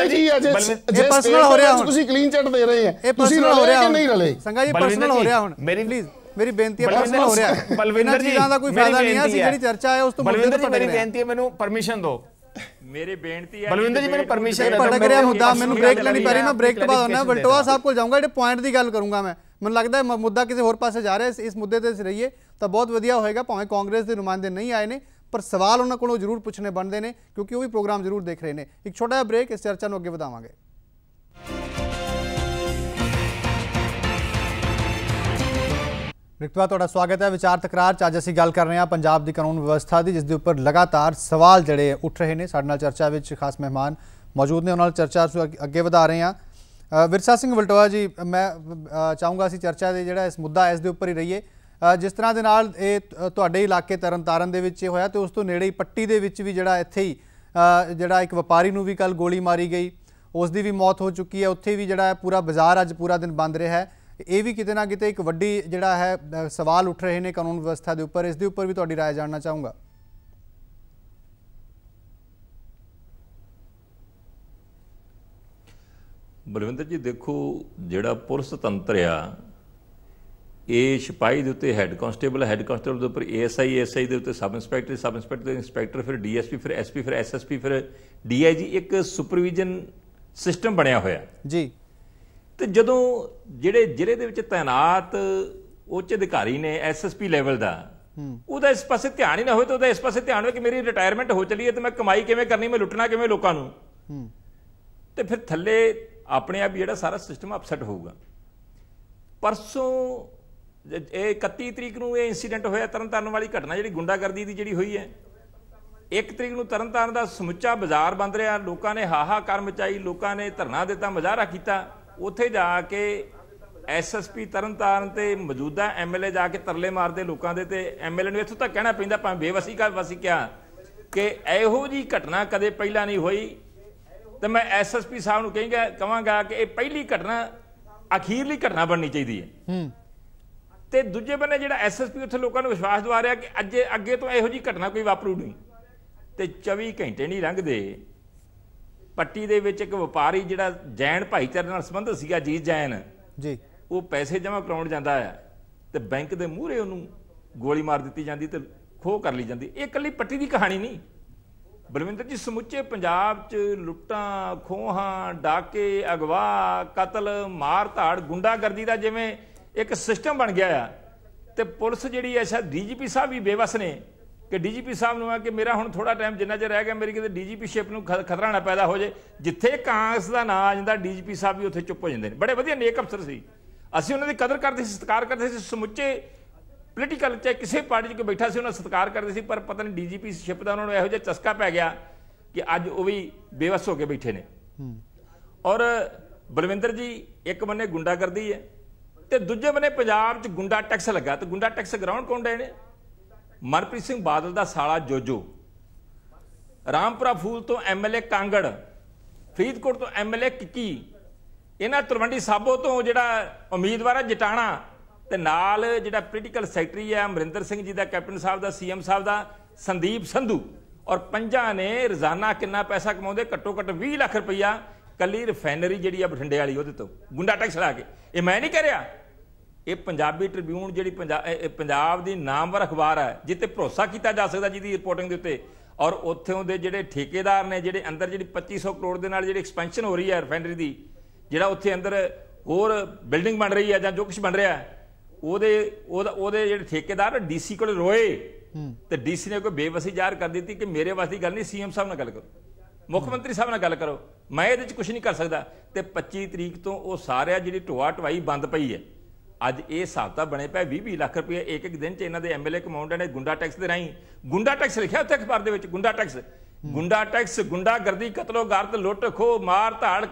[SPEAKER 4] ਇਹ ਜੀ ਅਜੇ
[SPEAKER 1] ਇਹ ਪਰਸਨਲ ਹੋ ਰਿਹਾ ਹੁਣ।
[SPEAKER 4] ਤੁਸੀਂ ਕਲੀਨ ਚਿੱਟ ਦੇ ਰਹੇ ਆ,
[SPEAKER 1] ਇਹ ਪਰਸਨਲ ਹੋ ਰਿਹਾ
[SPEAKER 4] ਕਿ ਨਹੀਂ ਰਲੇ?
[SPEAKER 1] ਸੰਗਾ ਜੀ ਪਰਸਨਲ ਹੋ ਰਿਹਾ ਹੁਣ। ਮੇਰੀ ਬੇਨਤੀ ਹੈ ਪਰਸਨਲ ਹੋ ਰਿਹਾ ਹੈ। ਬਲਵਿੰਦਰ ਜੀ ਦਾ ਕੋਈ ਫਾਇਦਾ ਨਹੀਂ ਹੈ, ਅਸੀਂ ਜਿਹੜੀ ਚਰਚਾ ਹੈ ਉਸ ਤੋਂ ਮੁੱਦੇ ਤੇ
[SPEAKER 2] ਮੇਰੀ ਬੇਨਤੀ ਹੈ, ਮੈਨੂੰ ਪਰਮਿਸ਼ਨ ਦਿਓ।
[SPEAKER 3] मेरी बेनती है
[SPEAKER 2] बलविंदर जी, मैंने परमिशन
[SPEAKER 1] भटक रहा मुद्दा, मैंने ब्रेक लेनी पै रही, मैं ब्रेक तो बाद होना वलटोआ साहब को जाऊंगा, ਜਿਹੜੇ ਪੁਆਇੰਟ ਦੀ ਗੱਲ ਕਰੂੰਗਾ ਮੈਂ। ਮੈਨੂੰ ਲੱਗਦਾ ਹੈ ਮੁੱਦਾ ਕਿਸੇ ਹੋਰ ਪਾਸੇ ਜਾ ਰਿਹਾ, ਇਸ ਮੁੱਦੇ ਤੇ ਰਹੀਏ ਤਾਂ ਬਹੁਤ ਵਧੀਆ ਹੋਏਗਾ। ਭਾਵੇਂ ਕਾਂਗਰਸ ਦੇ ਨੁਮਾਇੰਦੇ ਨਹੀਂ ਆਏ ਨੇ ਪਰ ਸਵਾਲ ਉਹਨਾਂ ਕੋਲੋਂ ਜ਼ਰੂਰ ਪੁੱਛਣੇ ਬਣਦੇ ਨੇ ਕਿਉਂਕਿ ਉਹ ਵੀ ਪ੍ਰੋਗਰਾਮ ਜ਼ਰੂਰ ਦੇਖ ਰਹੇ ਨੇ। ਇੱਕ ਛੋਟਾ ਜਿਹਾ ਬ੍ਰੇਕ, ਇਸ ਚਰਚਾ ਨੂੰ ਅੱਗੇ ਵਧਾਵਾਂਗੇ। रिक्तवा तुहाडा स्वागत है विचार तकरार च। अज असीं गल कर रहे हैं पंजाब की कानून व्यवस्था की, जिस दे उपर लगातार सवाल जिहड़े उठ रहे हैं। साडे नाल चर्चा विच खास मेहमान मौजूद ने, उन्हां नाल चर्चा अगे वधा रहे हैं। विरसा सिंह वलटोआ जी, मैं चाहूँगा असीं चर्चा दे जिहड़ा इस मुद्दा इस दे उपर ही रहीए। जिस तरह दे नाल इह तुहाडे इलाके तरनतारन दे विच होया ते उस तो नेड़े ही पट्टी दे विच भी जिहड़ा इत्थे ही जिहड़ा एक वपारी नूं भी कल गोली मारी गई, उस दी भी मौत हो चुकी है। उत्थे भी जिहड़ा पूरा बाजार अज पूरा दिन बंद रहा है। ये भी किते ना किते एक वड्डी जिहड़ा है सवाल उठ रहे हैं कानून व्यवस्था के उपर। इस दे उपर भी तुहाडी राय जानना चाहूँगा।
[SPEAKER 3] बलविंदर जी देखो, जिहड़ा पुलिस तंत्र आ ये सिपाही के उत्ते हैड कांस्टेबल के उपर ASI के उत्ते सब इंस्पैक्टर फिर DSP फिर SP फिर SSP फिर DIG एक सुपरविजन सिस्टम बनया होया
[SPEAKER 1] जी।
[SPEAKER 3] तो जदों जिहड़े जिले दे विच तैनात उच्च अधिकारी ने SSP लैवल का ਉਹਦਾ इस पासे ध्यान ही ना हो तो इस पासे ध्यान हो कि मेरी रिटायरमेंट हो चली है तो मैं कमाई किवें करनी, मैं लुटना किवें लोकां नूं, ते फिर थल्ले अपने आप जिहड़ा सारा सिस्टम अपसैट होऊगा। परसों 31 तरीक नूं ਇਹ इंसीडेंट होया तरनताਰਨ वाली घटना जिहड़ी गुंडागर्दी दी जिहड़ी होई है। 1 तरीक नूं तरनताਰਨ ਦਾ ਸਮੁੱਚਾ ਬਾਜ਼ਾਰ ਬੰਦ ਰਿਹਾ, ਲੋਕਾਂ ਨੇ ਹਾਹਾਕਾਰ ਮਚਾਈ, ਲੋਕਾਂ ਨੇ ਧਰਨਾ ਦਿੱਤਾ, ਮੁਜ਼ਾਹਰਾ ਕੀਤਾ। ਉੱਥੇ ਜਾ ਕੇ SSP ਤਰਨਤਾਰਨ ਤੇ ਮੌਜੂਦਾ MLA ਜਾ ਕੇ ਤਰਲੇ ਮਾਰਦੇ ਲੋਕਾਂ ਦੇ, ਤੇ MLA ਨੂੰ ਇੱਥੋਂ ਤੱਕ ਕਹਿਣਾ ਪੈਂਦਾ ਭਾਵੇਂ ਬੇਵਸੀ ਕਿਹਾ ਕਿ ਇਹੋ ਜੀ ਘਟਨਾ ਕਦੇ ਪਹਿਲਾਂ ਨਹੀਂ ਹੋਈ। ਤੇ ਮੈਂ SSP ਸਾਹਿਬ ਨੂੰ ਕਹਾਂਗਾ ਕਿ ਇਹ ਪਹਿਲੀ ਘਟਨਾ ਅਖੀਰਲੀ ਘਟਨਾ ਬਣਨੀ ਚਾਹੀਦੀ ਹੈ। ਤੇ ਦੂਜੇ ਬੰਨੇ ਜਿਹੜਾ SSP ਉੱਥੇ ਲੋਕਾਂ ਨੂੰ ਵਿਸ਼ਵਾਸ ਦਿਵਾ ਰਿਹਾ ਕਿ ਅੱਗੇ ਤੋਂ ਇਹੋ ਜੀ ਘਟਨਾ ਕੋਈ ਵਾਪਰੂ ਨਹੀਂ। ਤੇ 24 ਘੰਟੇ ਨਹੀਂ ਲੰਘਦੇ ਪੱਟੀ ਦੇ ਵਿੱਚ ਇੱਕ ਵਪਾਰੀ ਜਿਹੜਾ ਜੈਨ ਭਾਈਚਾਰੇ ਨਾਲ ਸੰਬੰਧਿਤ ਸੀਗਾ, ਜੀਤ ਜੈਨ
[SPEAKER 1] ਜੀ, ਉਹ
[SPEAKER 3] ਪੈਸੇ ਜਮ੍ਹਾਂ ਕਰਾਉਣ ਜਾਂਦਾ ਹੈ ਤੇ ਬੈਂਕ ਦੇ ਮੂਹਰੇ ਉਹਨੂੰ ਗੋਲੀ ਮਾਰ ਦਿੱਤੀ ਜਾਂਦੀ ਤੇ ਖੋਹ ਕਰ ਲਈ ਜਾਂਦੀ। ਇਹ ਇਕੱਲੀ ਪੱਟੀ ਦੀ ਕਹਾਣੀ ਨਹੀਂ ਬਲਵਿੰਦਰ ਜੀ, ਸਮੁੱਚੇ ਪੰਜਾਬ 'ਚ ਲੁੱਟਾਂ ਖੋਹਾਂ, ਡਾਕੇ, ਅਗਵਾ, ਕਤਲ, ਮਾਰ ਧਾੜ, ਗੁੰਡਾਗਰਦੀ ਦਾ ਜਿਵੇਂ ਇੱਕ ਸਿਸਟਮ ਬਣ ਗਿਆ ਆ। ਤੇ ਪੁਲਿਸ ਜਿਹੜੀ ਹੈ ਸ਼ਾਇਦ DGP ਸਾਹਿਬ ਵੀ ਬੇਵਸ ਨੇ ਕਿ DGP ਸਾਹਿਬ ਨੂੰ ਆ ਕਿ ਮੇਰਾ ਹੁਣ ਥੋੜਾ ਟਾਈਮ ਜਿੰਨਾ ਚਿਰ ਰਹਿ ਗਿਆ ਮੇਰੀ ਕਿਤੇ DGPਸ਼ਿਪ ਨੂੰ ਖਤਰਾ ਨਾ ਪੈਦਾ ਹੋ ਜਾਏ। ਜਿੱਥੇ ਕਾਂਗਰਸ ਦਾ ਨਾਂ ਆ ਜਾਂਦਾ DGP ਸਾਹਿਬ ਵੀ ਉੱਥੇ ਚੁੱਪ ਹੋ ਜਾਂਦੇ ਨੇ। ਬੜੇ ਵਧੀਆ ਨੇਕ ਅਫਸਰ ਸੀ, ਅਸੀਂ ਉਹਨਾਂ ਦੀ ਕਦਰ ਕਰਦੇ ਸੀ, ਸਤਿਕਾਰ ਕਰਦੇ ਸੀ। ਸਮੁੱਚੇ ਪੋਲੀਟੀਕਲ ਚਾਹੇ ਕਿਸੇ ਪਾਰਟੀ 'ਚ ਕੋਈ ਬੈਠਾ ਸੀ ਉਹਨਾਂ ਸਤਿਕਾਰ ਕਰਦੇ ਸੀ। ਪਰ ਪਤਾ ਨਹੀਂ DGPਸ਼ਿਪ ਦਾ ਉਹਨਾਂ ਨੂੰ ਇਹੋ ਜਿਹਾ ਚਸਕਾ ਪੈ ਗਿਆ ਕਿ ਅੱਜ ਉਹ ਵੀ ਬੇਵਸ ਹੋ ਕੇ ਬੈਠੇ ਨੇ। ਔਰ ਬਲਵਿੰਦਰ ਜੀ ਇੱਕ ਬੰਨੇ ਗੁੰਡਾਗਰਦੀ ਹੈ ਤੇ ਦੂਜੇ ਬੰਨੇ ਪੰਜਾਬ 'ਚ ਗੁੰਡਾ ਟੈਕਸ ਲੱਗਾ ਤੇ ਗੁੰਡਾ ਟੈਕਸ ਗਰਾਊਂਡ ਕੌਣ ਡੇ ਨੇ? ਮਨਪ੍ਰੀਤ ਸਿੰਘ ਬਾਦਲ ਦਾ ਸਾਲਾ ਜੋਜੋ, ਰਾਮਪੁਰਾ ਫੂਲ ਤੋਂ ਐਮਐਲਏ ਕਾਂਗੜ, ਫਰੀਦਕੋਟ ਤੋਂ ਐਮਐਲਏ ਕਿੱਕੀ, ਇਹਨਾਂ ਤਲਵੰਡੀ ਸਾਬੋ ਤੋਂ ਜਿਹੜਾ ਉਮੀਦਵਾਰ ਹੈ ਜਟਾਣਾ, ਤੇ ਨਾਲ ਜਿਹੜਾ ਪੋਲੀਟੀਕਲ ਸੈਕਟਰੀ ਹੈ ਅਮਰਿੰਦਰ ਸਿੰਘ ਜੀ ਦਾ, ਕੈਪਟਨ ਸਾਹਿਬ ਦਾ, ਸੀਐਮ ਸਾਹਿਬ ਦਾ ਸੰਦੀਪ ਸੰਧੂ, ਔਰ ਪੰਜਾਂ ਨੇ ਰੋਜ਼ਾਨਾ ਕਿੰਨਾ ਪੈਸਾ ਕਮਾਉਂਦੇ? ਘੱਟੋ ਘੱਟ 20 ਲੱਖ ਰੁਪਈਆ ਕੱਲੀ ਰਿਫਾਈਨਰੀ ਜਿਹੜੀ ਆ ਬਠਿੰਡੇ ਵਾਲੀ ਉਹਦੇ ਤੋਂ ਗੁੰਡਾ ਟੈਕਸ ਲਾ ਕੇ। ਇਹ ਮੈਂ ਨਹੀਂ ਕਹਿ ਰਿਹਾ, ਇਹ ਪੰਜਾਬੀ ਟ੍ਰਿਬਿਊਨ ਜਿਹੜੀ ਪੰਜਾਬ ਦੀ ਨਾਮਵਰ ਅਖਬਾਰ ਹੈ ਜਿੱਤੇ ਭਰੋਸਾ ਕੀਤਾ ਜਾ ਸਕਦਾ ਜਿਹਦੀ ਰਿਪੋਰਟਿੰਗ ਦੇ ਉੱਤੇ, ਔਰ ਉੱਥੋਂ ਦੇ ਜਿਹੜੇ ਠੇਕੇਦਾਰ ਨੇ ਜਿਹੜੇ ਅੰਦਰ ਜਿਹੜੀ 2500 ਕਰੋੜ ਦੇ ਨਾਲ ਜਿਹੜੀ ਐਕਸਪੈਂਸ਼ਨ ਹੋ ਰਹੀ ਹੈ ਰਿਫਾਈਨਰੀ ਦੀ, ਜਿਹੜਾ ਉੱਥੇ ਅੰਦਰ ਹੋਰ ਬਿਲਡਿੰਗ ਬਣ ਰਹੀ ਹੈ ਜਾਂ ਜੋ ਕੁਝ ਬਣ ਰਿਹਾ ਉਹਦੇ ਜਿਹੜੇ ਠੇਕੇਦਾਰ ਡੀਸੀ ਕੋਲ ਰੋਏ ਤੇ ਡੀਸੀ ਨੇ ਕੋਈ ਬੇਵਸੀ ਜ਼ਾਹਰ ਕਰ ਦਿੱਤੀ ਕਿ ਮੇਰੇ ਵਾਸਤੇ ਗੱਲ ਨਹੀਂ, ਸੀਐਮ ਸਾਹਿਬ ਨਾਲ ਗੱਲ ਕਰੋ, ਮੁੱਖ ਮੰਤਰੀ ਸਾਹਿਬ ਨਾਲ ਗੱਲ ਕਰੋ, ਮੈਂ ਇਹਦੇ 'ਚ ਕੁਝ ਨਹੀਂ ਕਰ ਸਕਦਾ। ਤੇ 25 ਤਰੀਕ ਤੋਂ ਉਹ ਸਾਰਿਆ ਜਿਹੜੀ ਢੋਆ ਢਵਾਈ ਬੰਦ ਪਈ ਹੈ। ਅੱਜ ਇਹ ਹਿਸਾਬ ਤਾਂ ਬਣੇ ਪਿਆ 20-20 ਲੱਖ ਰੁਪਏ ਇੱਕ ਦਿਨ 'ਚ ਇਹਨਾਂ ਦੇ ਐਮਐਲਏ ਕਮਾਉਂਦੇ ਨੇ ਗੁੰਡਾ ਟੈਕਸ ਦੇ ਰਾਹੀਂ। ਗੁੰਡਾ ਟੈਕਸ ਲਿਖਿਆ ਉੱਥੇ ਅਖਬਾਰ ਦੇ ਵਿੱਚ, ਗੁੰਡਾ ਟੈਕਸ, ਗੁੰਡਾਗਰਦੀ, ਕਤਲੋ-ਗਾਰਤ, ਲੁੱਟ ਖੋਹ, ਮਾਰ ਧਾੜ,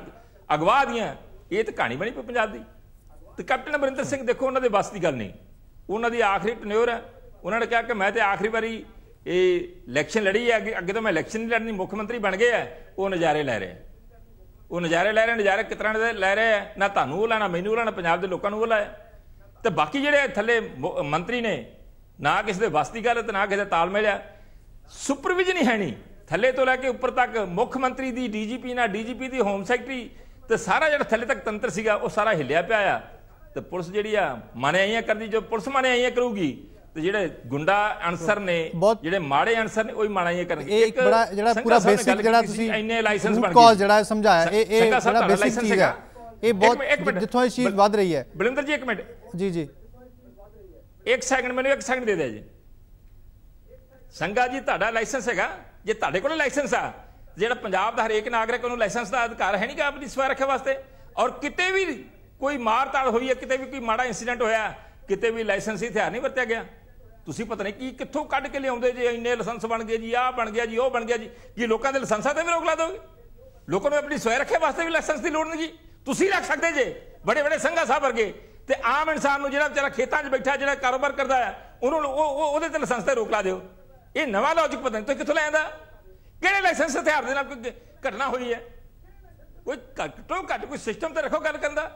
[SPEAKER 3] ਅਗਵਾ ਦੀਆਂ, ਇਹ ਤਾਂ ਕਹਾਣੀ ਬਣੀ ਪਈ ਪੰਜਾਬ ਦੀ। ਤੇ ਕੈਪਟਨ ਅਮਰਿੰਦਰ ਸਿੰਘ ਦੇਖੋ, ਉਹਨਾਂ ਦੇ ਵੱਸ ਦੀ ਗੱਲ ਨਹੀਂ, ਉਹਨਾਂ ਦੀ ਆਖਰੀ ਟਨਿਓਰ ਹੈ। ਉਹਨਾਂ ਨੇ ਕਿਹਾ ਕਿ ਮੈਂ ਤੇ ਆਖਰੀ ਵਾਰੀ ਇਹ ਇਲੈਕਸ਼ਨ ਲੜੀ ਹੈ, ਅੱਗੇ ਤਾਂ ਮੈਂ ਇਲੈਕਸ਼ਨ ਨਹੀਂ ਲੜਨੀ, ਮੁੱਖ ਮੰਤਰੀ ਬਣ ਗਏ ਹੈ। ਉਹ ਨਜ਼ਾਰੇ ਲੈ ਰਹੇ, ਨਜ਼ਾਰੇ ਕਿਸ ਤਰ੍ਹਾਂ ਦੇ ਲੈ ਰਹੇ ਹੈ? ਨਾ ਤੁਹਾਨੂੰ ਉਹ ਲੈਣਾ, ਮੈਨੂੰ ਉਹ ਲੈਣਾ, ਪੰਜਾਬ ਦੇ ਲੋਕਾਂ ਨੂੰ ਉਹ ਲਾਇਆ। ਤੇ ਬਾਕੀ ਜਿਹੜੇ ਥੱਲੇ ਮੰਤਰੀ ਨੇ, ਨਾ ਕਿਸੇ ਦੇ ਵੱਸ ਦੀ ਗੱਲ ਤੇ ਨਾ ਕਿਸੇ ਦਾ ਤਾਲਮੇਲ ਆ, ਸੁਪਰਵਿਜ਼ਨ ਹੀ ਹੈ ਨਹੀਂ ਥੱਲੇ ਤੋਂ ਲੈ ਕੇ ਉੱਪਰ ਤੱਕ। ਮੁੱਖ ਮੰਤਰੀ ਦੀ ਡੀਜੀਪੀ ਨਾਲ, ਡੀਜੀਪੀ ਦੀ ਹੋਮ ਸੈਕਟਰੀ ਤੇ ਸਾਰਾ ਜਿਹੜਾ ਥੱਲੇ ਤੱਕ ਤੰਤਰ ਸੀਗਾ ਉਹ ਸਾਰਾ ਹਿੱਲਿਆ ਪਿਆ ਆ। ਤੇ ਪੁਲਿਸ ਜਿਹੜੀ ਆ ਮਾਨੇ ਆਈਆਂ ਕਰਦੀ, ਜੋ ਪੁਲਿਸ ਮਾਨੇ ਆਈਆਂ ਕਰੂਗੀ ਤੇ ਜਿਹੜੇ ਗੁੰਡਾ ਅਨਸਰ ਨੇ, ਜਿਹੜੇ ਮਾੜੇ ਅਨਸਰ ਨੇ, ਉਹੀ ਮਾਣਾ ਆਈਆਂ ਕਰਨਗੇ।
[SPEAKER 1] ਇੱਕ ਬੜਾ ਜਿਹੜਾ ਪੂਰਾ ਬੇਸਿਕ ਜਿਹੜਾ ਤੁਸੀਂ
[SPEAKER 3] ਇੰਨੇ ਲਾਇਸੈਂਸ ਬਣ
[SPEAKER 1] ਗਏ ਜਿਹੜਾ ਸਮਝਾਇਆ, ਇਹ ਜਿਹੜਾ ਬੇਸਿਕ ਚੀਜ਼ ਹੈ, ਇਹ ਬਹੁਤ ਜਿੱਥੋਂ ਇਹ ਚੀਜ਼ ਵੱਧ ਰਹੀ ਹੈ।
[SPEAKER 3] ਬਲਿੰਦਰ ਜੀ ਇੱਕ ਮਿੰਟ
[SPEAKER 1] ਜੀ
[SPEAKER 3] ਇੱਕ ਸੈਕਿੰਡ, ਮੈਨੂੰ ਇੱਕ ਸੈਕਿੰਡ ਦੇ ਦਿਓ ਜੀ। ਸੰਗਾ ਜੀ ਤੁਹਾਡਾ ਲਾਇਸੈਂਸ ਹੈਗਾ? ਜੇ ਤੁਹਾਡੇ ਕੋਲ ਲਾਇਸੈਂਸ ਆ, ਜਿਹੜਾ ਪੰਜਾਬ ਦਾ ਹਰੇਕ ਨਾਗਰਿਕ ਨੂੰ ਲਾਇਸੈਂਸ ਦਾ ਅਧਿਕਾਰ ਹੈ ਨਹੀਂ ਗਾ ਆਪਣੀ ਸਵੈ ਰੱਖਿਆ ਵਾਸਤੇ? ਔਰ ਕਿਤੇ ਵੀ ਕੋਈ ਮਾਰ ਤਾੜ ਹੋਈ ਹੈ, ਕਿਤੇ ਵੀ ਕੋਈ ਮਾੜਾ ਇੰਸੀਡੈਂਟ ਹੋਇਆ, ਕਿਤੇ ਵੀ ਲਾਇਸੈਂਸੀ ਹਥਿਆਰ ਨਹੀਂ ਵਰਤਿਆ ਗਿਆ? ਤੁਸੀਂ ਪਤਾ ਨਹੀਂ ਕੀ ਕਿੱਥੋਂ ਕੱਢ ਕੇ ਲਿਆਉਂਦੇ ਜੇ ਇੰਨੇ ਲਾਇਸੈਂਸ ਬਣ ਗਏ ਜੀ, ਆਹ ਬਣ ਗਿਆ ਜੀ, ਉਹ ਬਣ ਗਿਆ ਜੀ। ਕੀ ਲੋਕਾਂ ਦੇ ਲਾਇਸੈਂਸਾਂ ਤੇ ਵੀ ਰੋਕ ਲਾ ਦੋਗੇ? ਲੋਕਾਂ ਨੂੰ ਆਪਣੀ ਸਵੈ ਰੱਖਿਆ ਵਾਸਤੇ ਵੀ ਲਾਇਸੈਂਸ ਦੀ ਲੋੜ ਨਹੀਂ? ਤੁਸੀਂ ਰੱਖ ਸਕਦੇ ਜੇ, ਬੜੇ ਬੜੇ ਸੰਘਾ ਸਾਹਿਬ ਵਰਗੇ। ਤੇ ਆਮ ਇਨਸਾਨ ਨੂੰ ਜਿਹੜਾ ਵਿਚਾਰਾ ਖੇਤਾਂ 'ਚ ਬੈਠਾ, ਜਿਹੜਾ ਕਾਰੋਬਾਰ ਕਰਦਾ ਹੈ, ਉਹਨੂੰ ਉਹਦੇ ਤੇ ਲਾਇਸੈਂਸ ਤੇ ਰੋਕ ਲਾ ਦਿਓ। ਇਹ ਨਵਾਂ ਲੌਜਿਕ ਪਤਾ ਨਹੀਂ ਤੁਸੀਂ ਕਿੱਥੋਂ ਲੈ ਆਂਦਾ? ਕਿਹੜੇ ਲਾਇਸੈਂਸ ਹਥਿਆਰ ਦੇ ਨਾਲ ਕੋਈ ਘਟਨਾ ਹੋਈ ਹੈ? ਕੋਈ ਘੱਟੋ ਘੱਟ ਕੋਈ ਸਿਸਟਮ ਤੇ ਰੱਖੋ ਗੱਲ ਕਰਨ ਦਾ।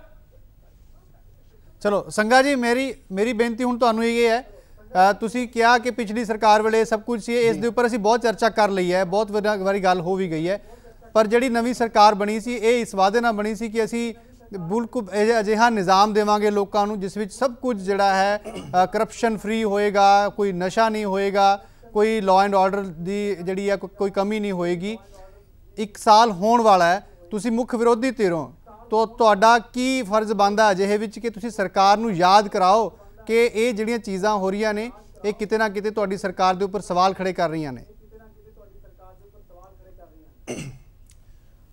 [SPEAKER 1] ਚਲੋ ਸੰਗਾ ਜੀ, ਮੇਰੀ ਬੇਨਤੀ ਹੁਣ ਤੁਹਾਨੂੰ ਇਹ ਹੈ, ਤੁਸੀਂ ਕਿਹਾ ਕਿ ਪਿਛਲੀ ਸਰਕਾਰ ਵੇਲੇ ਸਭ ਕੁਝ ਸੀ, ਇਸ ਦੇ ਉੱਪਰ ਅਸੀਂ ਬਹੁਤ ਚਰਚਾ ਕਰ ਲਈ ਹੈ, ਬਹੁਤ ਵਾਰੀ ਗੱਲ ਹੋ ਵੀ ਗਈ ਹੈ। ਪਰ ਜਿਹੜੀ ਨਵੀਂ ਸਰਕਾਰ ਬਣੀ ਸੀ, ਇਹ ਇਸ ਵਾਅਦੇ ਨਾਲ ਬਣੀ ਸੀ ਕਿ ਅਸੀਂ ਬਿਲਕੁਲ ਅਜਿਹਾ ਨਿਜ਼ਾਮ ਦੇਵਾਂਗੇ ਲੋਕਾਂ ਨੂੰ ਜਿਸ ਵਿੱਚ ਸਭ ਕੁਝ ਜਿਹੜਾ ਹੈ ਕਰਪਸ਼ਨ ਫ੍ਰੀ ਹੋਏਗਾ, ਕੋਈ ਨਸ਼ਾ ਨਹੀਂ ਹੋਏਗਾ, ਕੋਈ ਲਾਅ ਐਂਡ ਆਰਡਰ ਦੀ ਜਿਹੜੀ ਹੈ ਕੋਈ ਕਮੀ ਨਹੀਂ ਹੋਏਗੀ। 1 ਸਾਲ ਹੋਣ ਵਾਲਾ ਹੈ, ਤੁਸੀਂ ਮੁੱਖ ਵਿਰੋਧੀ ਧਿਰੋਂ, तो ਤੁਹਾਡਾ ਕੀ ਫਰਜ਼ ਬਣਦਾ ਅਜਿਹੇ ਵਿੱਚ ਕਿ ਤੁਸੀਂ ਸਰਕਾਰ ਨੂੰ ਯਾਦ ਕਰਾਓ ਕਿ ਇਹ ਜਿਹੜੀਆਂ ਚੀਜ਼ਾਂ ਹੋ ਰਹੀਆਂ ਨੇ ਇਹ ਕਿਤੇ ਨਾ ਕਿਤੇ ਤੁਹਾਡੀ ਸਰਕਾਰ ਦੇ ਉੱਪਰ ਸਵਾਲ ਖੜੇ ਕਰ ਰਹੀਆਂ ਨੇ?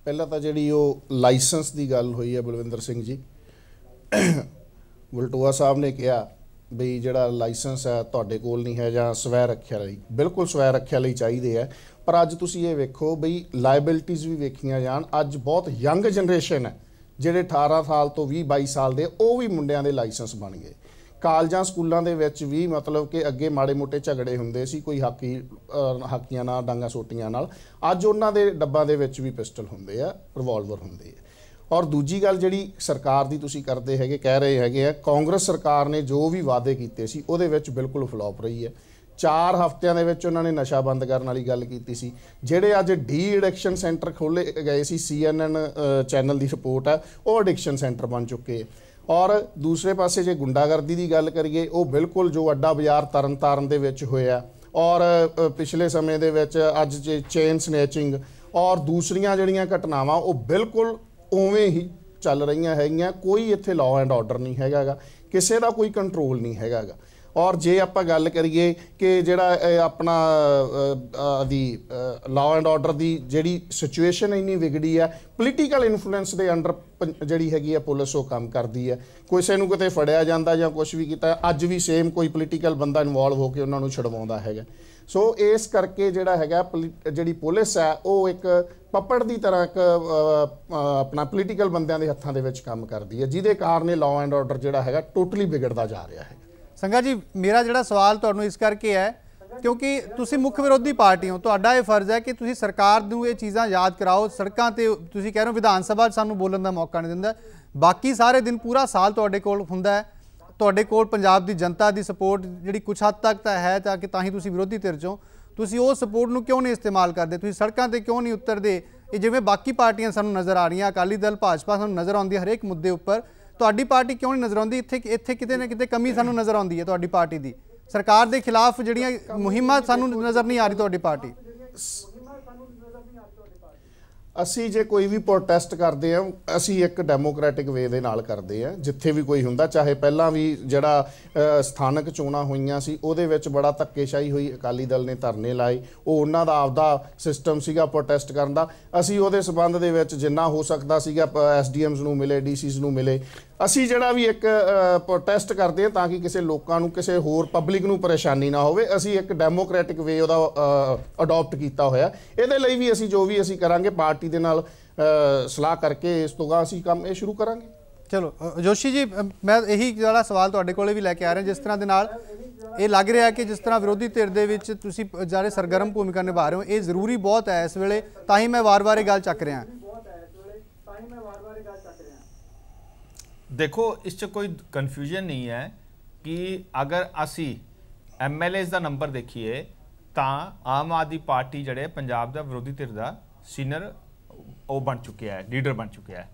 [SPEAKER 4] ਪਹਿਲਾਂ ਤਾਂ ਜਿਹੜੀ ਉਹ ਲਾਇਸੈਂਸ ਦੀ ਗੱਲ ਹੋਈ ਹੈ ਬਲਵਿੰਦਰ ਸਿੰਘ ਜੀ, ਵਲਟੋਆ ਸਾਹਿਬ ਨੇ ਕਿਹਾ ਵੀ ਜਿਹੜਾ ਲਾਇਸੈਂਸ ਹੈ ਤੁਹਾਡੇ ਕੋਲ ਨਹੀਂ ਹੈ ਜਾਂ ਸਵੈ ਰੱਖਿਆ ਲਈ, ਬਿਲਕੁਲ ਸਵੈ ਰੱਖਿਆ ਲਈ ਚਾਹੀਦੇ ਹੈ। ਪਰ ਅੱਜ ਤੁਸੀਂ ਇਹ ਵੇਖੋ ਬਈ ਲਾਇਬਿਲਟੀਜ਼ ਵੀ ਵੇਖੀਆਂ ਜਾਣ। ਅੱਜ ਬਹੁਤ ਯੰਗ ਜਨਰੇਸ਼ਨ ਹੈ ਜਿਹੜੇ 18 ਸਾਲ ਤੋਂ 20-22 ਸਾਲ ਦੇ, ਉਹ ਵੀ ਮੁੰਡਿਆਂ ਦੇ ਲਾਇਸੈਂਸ ਬਣ ਗਏ। ਕਾਲਜਾਂ ਸਕੂਲਾਂ ਦੇ ਵਿੱਚ ਵੀ ਮਤਲਬ ਕਿ ਅੱਗੇ ਮਾੜੇ ਮੋਟੇ ਝਗੜੇ ਹੁੰਦੇ ਸੀ, ਕੋਈ ਹਾਕੀਆਂ ਨਾਲ, ਡਾਂਗਾ ਸੋਟੀਆਂ ਨਾਲ, ਅੱਜ ਉਹਨਾਂ ਦੇ ਡੱਬਾਂ ਦੇ ਵਿੱਚ ਵੀ ਪਿਸਟਲ ਹੁੰਦੇ ਆ, ਰਿਵਾਲਵਰ ਹੁੰਦੇ ਆ। ਔਰ ਦੂਜੀ ਗੱਲ ਜਿਹੜੀ ਸਰਕਾਰ ਦੀ ਤੁਸੀਂ ਕਰਦੇ ਹੈਗੇ, ਕਹਿ ਰਹੇ ਹੈਗੇ ਆ ਕਾਂਗਰਸ ਸਰਕਾਰ ਨੇ ਜੋ ਵੀ ਵਾਅਦੇ ਕੀਤੇ ਸੀ ਉਹਦੇ ਵਿੱਚ ਬਿਲਕੁਲ ਫਲॉप ਰਹੀ ਹੈ। 4 ਹਫ਼ਤਿਆਂ ਦੇ ਵਿੱਚ ਉਹਨਾਂ ਨੇ ਨਸ਼ਾ ਬੰਦ ਕਰਨ ਵਾਲੀ ਗੱਲ ਕੀਤੀ ਸੀ। ਜਿਹੜੇ ਅੱਜ ਡੀ ਐਡਿਕਸ਼ਨ ਸੈਂਟਰ ਖੋਲ੍ਹੇ ਗਏ ਸੀ, CNN ਚੈਨਲ ਦੀ ਰਿਪੋਰਟ ਹੈ, ਉਹ ਐਡਿਕਸ਼ਨ ਸੈਂਟਰ ਬਣ ਚੁੱਕੇ। ਔਰ ਦੂਸਰੇ ਪਾਸੇ ਜੇ ਗੁੰਡਾਗਰਦੀ ਦੀ ਗੱਲ ਕਰੀਏ, ਉਹ ਬਿਲਕੁਲ ਜੋ ਅੱਡਾ ਬਾਜ਼ਾਰ ਤਰਨਤਾਰਨ ਦੇ ਵਿੱਚ ਹੋਇਆ, ਔਰ ਪਿਛਲੇ ਸਮੇਂ ਦੇ ਵਿੱਚ ਅੱਜ ਚੇਨ ਸਨੈਚਿੰਗ ਔਰ ਦੂਸਰੀਆਂ ਜਿਹੜੀਆਂ ਘਟਨਾਵਾਂ, ਉਹ ਬਿਲਕੁਲ ਉਵੇਂ ਹੀ ਚੱਲ ਰਹੀਆਂ ਹੈਗੀਆਂ। ਕੋਈ ਇੱਥੇ ਲਾਅ ਐਂਡ ਆਰਡਰ ਨਹੀਂ ਹੈਗਾ ਗਾ, ਕਿਸੇ ਦਾ ਕੋਈ ਕੰਟਰੋਲ ਨਹੀਂ ਹੈਗਾ ਗਾ। ਔਰ ਜੇ ਆਪਾਂ ਗੱਲ ਕਰੀਏ ਕਿ ਜਿਹੜਾ ਆਪਣਾ ਦੀ ਲਾਅ ਐਂਡ ਆਰਡਰ ਦੀ ਜਿਹੜੀ ਸਿਚੁਏਸ਼ਨ ਇੰਨੀ ਵਿਗੜੀ ਹੈ, ਪੋਲੀਟੀਕਲ ਇਨਫਲੂਐਂਸ ਦੇ ਅੰਡਰ ਜਿਹੜੀ ਹੈਗੀ ਆ ਪੁਲਿਸ ਉਹ ਕੰਮ ਕਰਦੀ ਹੈ। ਕਿਸੇ ਨੂੰ ਕਿਤੇ ਫੜਿਆ ਜਾਂਦਾ ਜਾਂ ਕੁਛ ਵੀ ਕੀਤਾ, ਅੱਜ ਵੀ ਸੇਮ ਕੋਈ ਪੋਲੀਟੀਕਲ ਬੰਦਾ ਇਨਵੋਲਵ ਹੋ ਕੇ ਉਹਨਾਂ ਨੂੰ ਛਡਵਾਉਂਦਾ ਹੈਗਾ। ਸੋ ਇਸ ਕਰਕੇ ਜਿਹੜਾ ਹੈਗਾ ਜਿਹੜੀ ਪੁਲਿਸ ਹੈ ਉਹ ਇੱਕ ਪੱਪੜ ਦੀ ਤਰ੍ਹਾਂ ਇੱਕ ਆਪਣਾ ਪੋਲੀਟੀਕਲ ਬੰਦਿਆਂ ਦੇ ਹੱਥਾਂ ਦੇ ਵਿੱਚ ਕੰਮ ਕਰਦੀ ਹੈ, ਜਿਹਦੇ ਕਾਰਨ ਇਹ ਲਾਅ ਐਂਡ ਆਰਡਰ ਜਿਹੜਾ ਹੈਗਾ ਟੋਟਲੀ ਵਿਗੜਦਾ ਜਾ ਰਿਹਾ ਹੈ।
[SPEAKER 1] ਸੰਗਾ ਜੀ, ਮੇਰਾ ਜਿਹੜਾ ਸਵਾਲ ਤੁਹਾਨੂੰ ਇਸ ਕਰਕੇ ਹੈ ਕਿਉਂਕਿ ਤੁਸੀਂ ਮੁੱਖ ਵਿਰੋਧੀ ਪਾਰਟੀ ਹੋ, ਤੁਹਾਡਾ ਇਹ ਫਰਜ਼ ਹੈ ਕਿ ਤੁਸੀਂ ਸਰਕਾਰ ਨੂੰ ਇਹ ਚੀਜ਼ਾਂ ਯਾਦ ਕਰਾਓ। ਸੜਕਾਂ ਤੇ ਤੁਸੀਂ ਕਹਿ ਰਹੇ ਹੋ ਵਿਧਾਨ ਸਭਾ 'ਚ ਸਾਨੂੰ ਬੋਲਣ ਦਾ ਮੌਕਾ ਨਹੀਂ ਦਿੰਦਾ, ਬਾਕੀ ਸਾਰੇ ਦਿਨ ਪੂਰਾ ਸਾਲ ਤੁਹਾਡੇ ਕੋਲ ਹੁੰਦਾ ਹੈ, ਤੁਹਾਡੇ ਕੋਲ ਪੰਜਾਬ ਦੀ ਜਨਤਾ ਦੀ ਸਪੋਰਟ ਜਿਹੜੀ ਕੁਛ ਹੱਦ ਤੱਕ ਤਾਂ ਹੈ, ਤਾਂ ਹੀ ਤੁਸੀਂ ਵਿਰੋਧੀ ਧਿਰ 'ਚੋਂ ਤੁਸੀਂ ਉਹ ਸਪੋਰਟ ਨੂੰ ਕਿਉਂ ਨਹੀਂ ਇਸਤੇਮਾਲ ਕਰਦੇ? ਤੁਸੀਂ ਸੜਕਾਂ ਤੇ ਕਿਉਂ ਨਹੀਂ ਉਤਰਦੇ? ਇਹ ਜਿਵੇਂ ਬਾਕੀ ਪਾਰਟੀਆਂ ਸਾਨੂੰ ਨਜ਼ਰ ਆ ਰਹੀਆਂ, ਅਕਾਲੀ ਦਲ, ਭਾਜਪਾ ਸਾਨੂੰ ਨਜ਼ਰ ਆਉਂਦੀ ਹਰੇਕ ਮੁੱਦੇ ਉੱਪਰ, ਤੁਹਾਡੀ ਪਾਰਟੀ ਕਿਉਂ ਨਹੀਂ ਨਜ਼ਰ ਆਉਂਦੀ? ਇੱਥੇ ਕਿਤੇ ਨਾ ਕਿਤੇ ਕਮੀ ਸਾਨੂੰ ਨਜ਼ਰ ਆਉਂਦੀ ਹੈ ਤੁਹਾਡੀ ਪਾਰਟੀ ਦੀ। ਸਰਕਾਰ ਦੇ ਖਿਲਾਫ ਜਿਹੜੀਆਂ ਮੁਹਿੰਮਾਂ ਸਾਨੂੰ ਨਜ਼ਰ ਨਹੀਂ ਆ ਰਹੀ ਤੁਹਾਡੀ ਪਾਰਟੀ।
[SPEAKER 4] ਅਸੀਂ ਜੇ ਕੋਈ ਵੀ ਪ੍ਰੋਟੈਸਟ ਕਰਦੇ ਹਾਂ ਅਸੀਂ ਇੱਕ ਡੈਮੋਕ੍ਰੈਟਿਕ ਵੇ ਦੇ ਨਾਲ ਕਰਦੇ ਹਾਂ, ਜਿੱਥੇ ਵੀ ਕੋਈ ਹੁੰਦਾ, ਚਾਹੇ ਪਹਿਲਾਂ ਵੀ ਜਿਹੜਾ ਸਥਾਨਕ ਚੋਣਾਂ ਹੋਈਆਂ ਸੀ ਉਹਦੇ ਵਿੱਚ ਬੜਾ ਧੱਕੇਸ਼ਾਹੀ ਹੋਈ, ਅਕਾਲੀ ਦਲ ਨੇ ਧਰਨੇ ਲਾਏ, ਉਹ ਉਹਨਾਂ ਦਾ ਆਪਦਾ ਸਿਸਟਮ ਸੀਗਾ ਪ੍ਰੋਟੈਸਟ ਕਰਨ ਦਾ। ਅਸੀਂ ਉਹਦੇ ਸੰਬੰਧ ਦੇ ਵਿੱਚ ਜਿੰਨਾ ਹੋ ਸਕਦਾ ਸੀਗਾ ਐਸਡੀਐਮਸ ਨੂੰ ਮਿਲੇ, ਡੀਸੀਸ ਨੂੰ ਮਿਲੇ, ਅਸੀਂ ਜਿਹੜਾ ਵੀ ਇੱਕ ਪ੍ਰੋਟੈਸਟ ਕਰਦੇ ਹਾਂ ਤਾਂ ਕਿ ਕਿਸੇ ਲੋਕਾਂ ਨੂੰ, ਕਿਸੇ ਹੋਰ ਪਬਲਿਕ ਨੂੰ ਪਰੇਸ਼ਾਨੀ ਨਾ ਹੋਵੇ। ਅਸੀਂ ਇੱਕ ਡੈਮੋਕ੍ਰੈਟਿਕ ਵੇ ਉਹਦਾ ਅਡਾਪਟ ਕੀਤਾ ਹੋਇਆ, ਇਹਦੇ ਲਈ ਵੀ ਅਸੀਂ ਜੋ ਵੀ ਅਸੀਂ ਕਰਾਂਗੇ ਪਾਰਟੀ ਦੇ ਨਾਲ ਸਲਾਹ ਕਰਕੇ ਇਸ ਤੋਂ ਬਾਅਦ ਅਸੀਂ ਕੰਮ ਇਹ ਸ਼ੁਰੂ ਕਰਾਂਗੇ।
[SPEAKER 1] ਚਲੋ ਜੋਸ਼ੀ ਜੀ, ਮੈਂ ਇਹੀ ਜਿਹੜਾ ਸਵਾਲ ਤੁਹਾਡੇ ਕੋਲੇ ਵੀ ਲੈ ਕੇ ਆ ਰਿਹਾ, ਜਿਸ ਤਰ੍ਹਾਂ ਦੇ ਨਾਲ ਇਹ ਲੱਗ ਰਿਹਾ ਕਿ ਜਿਸ ਤਰ੍ਹਾਂ ਵਿਰੋਧੀ ਧਿਰ ਦੇ ਵਿੱਚ ਤੁਸੀਂ ਜਿਹੜੇ ਸਰਗਰਮ ਭੂਮਿਕਾ ਨਿਭਾ ਰਹੇ ਹੋ, ਇਹ ਜ਼ਰੂਰੀ ਬਹੁਤ ਹੈ ਇਸ ਵੇਲੇ, ਤਾਂ ਹੀ ਮੈਂ ਵਾਰ-ਵਾਰ ਇਹ ਗੱਲ ਚੱਕ ਰਿਹਾ।
[SPEAKER 2] देखो इस कोई कन्फ्यूजन नहीं है कि अगर असी MLAs का नंबर देखिए तो आम आदमी पार्टी जड़े पंजाब का विरोधी धिर का सीनियर वो बन चुके है, लीडर बन चुके हैं।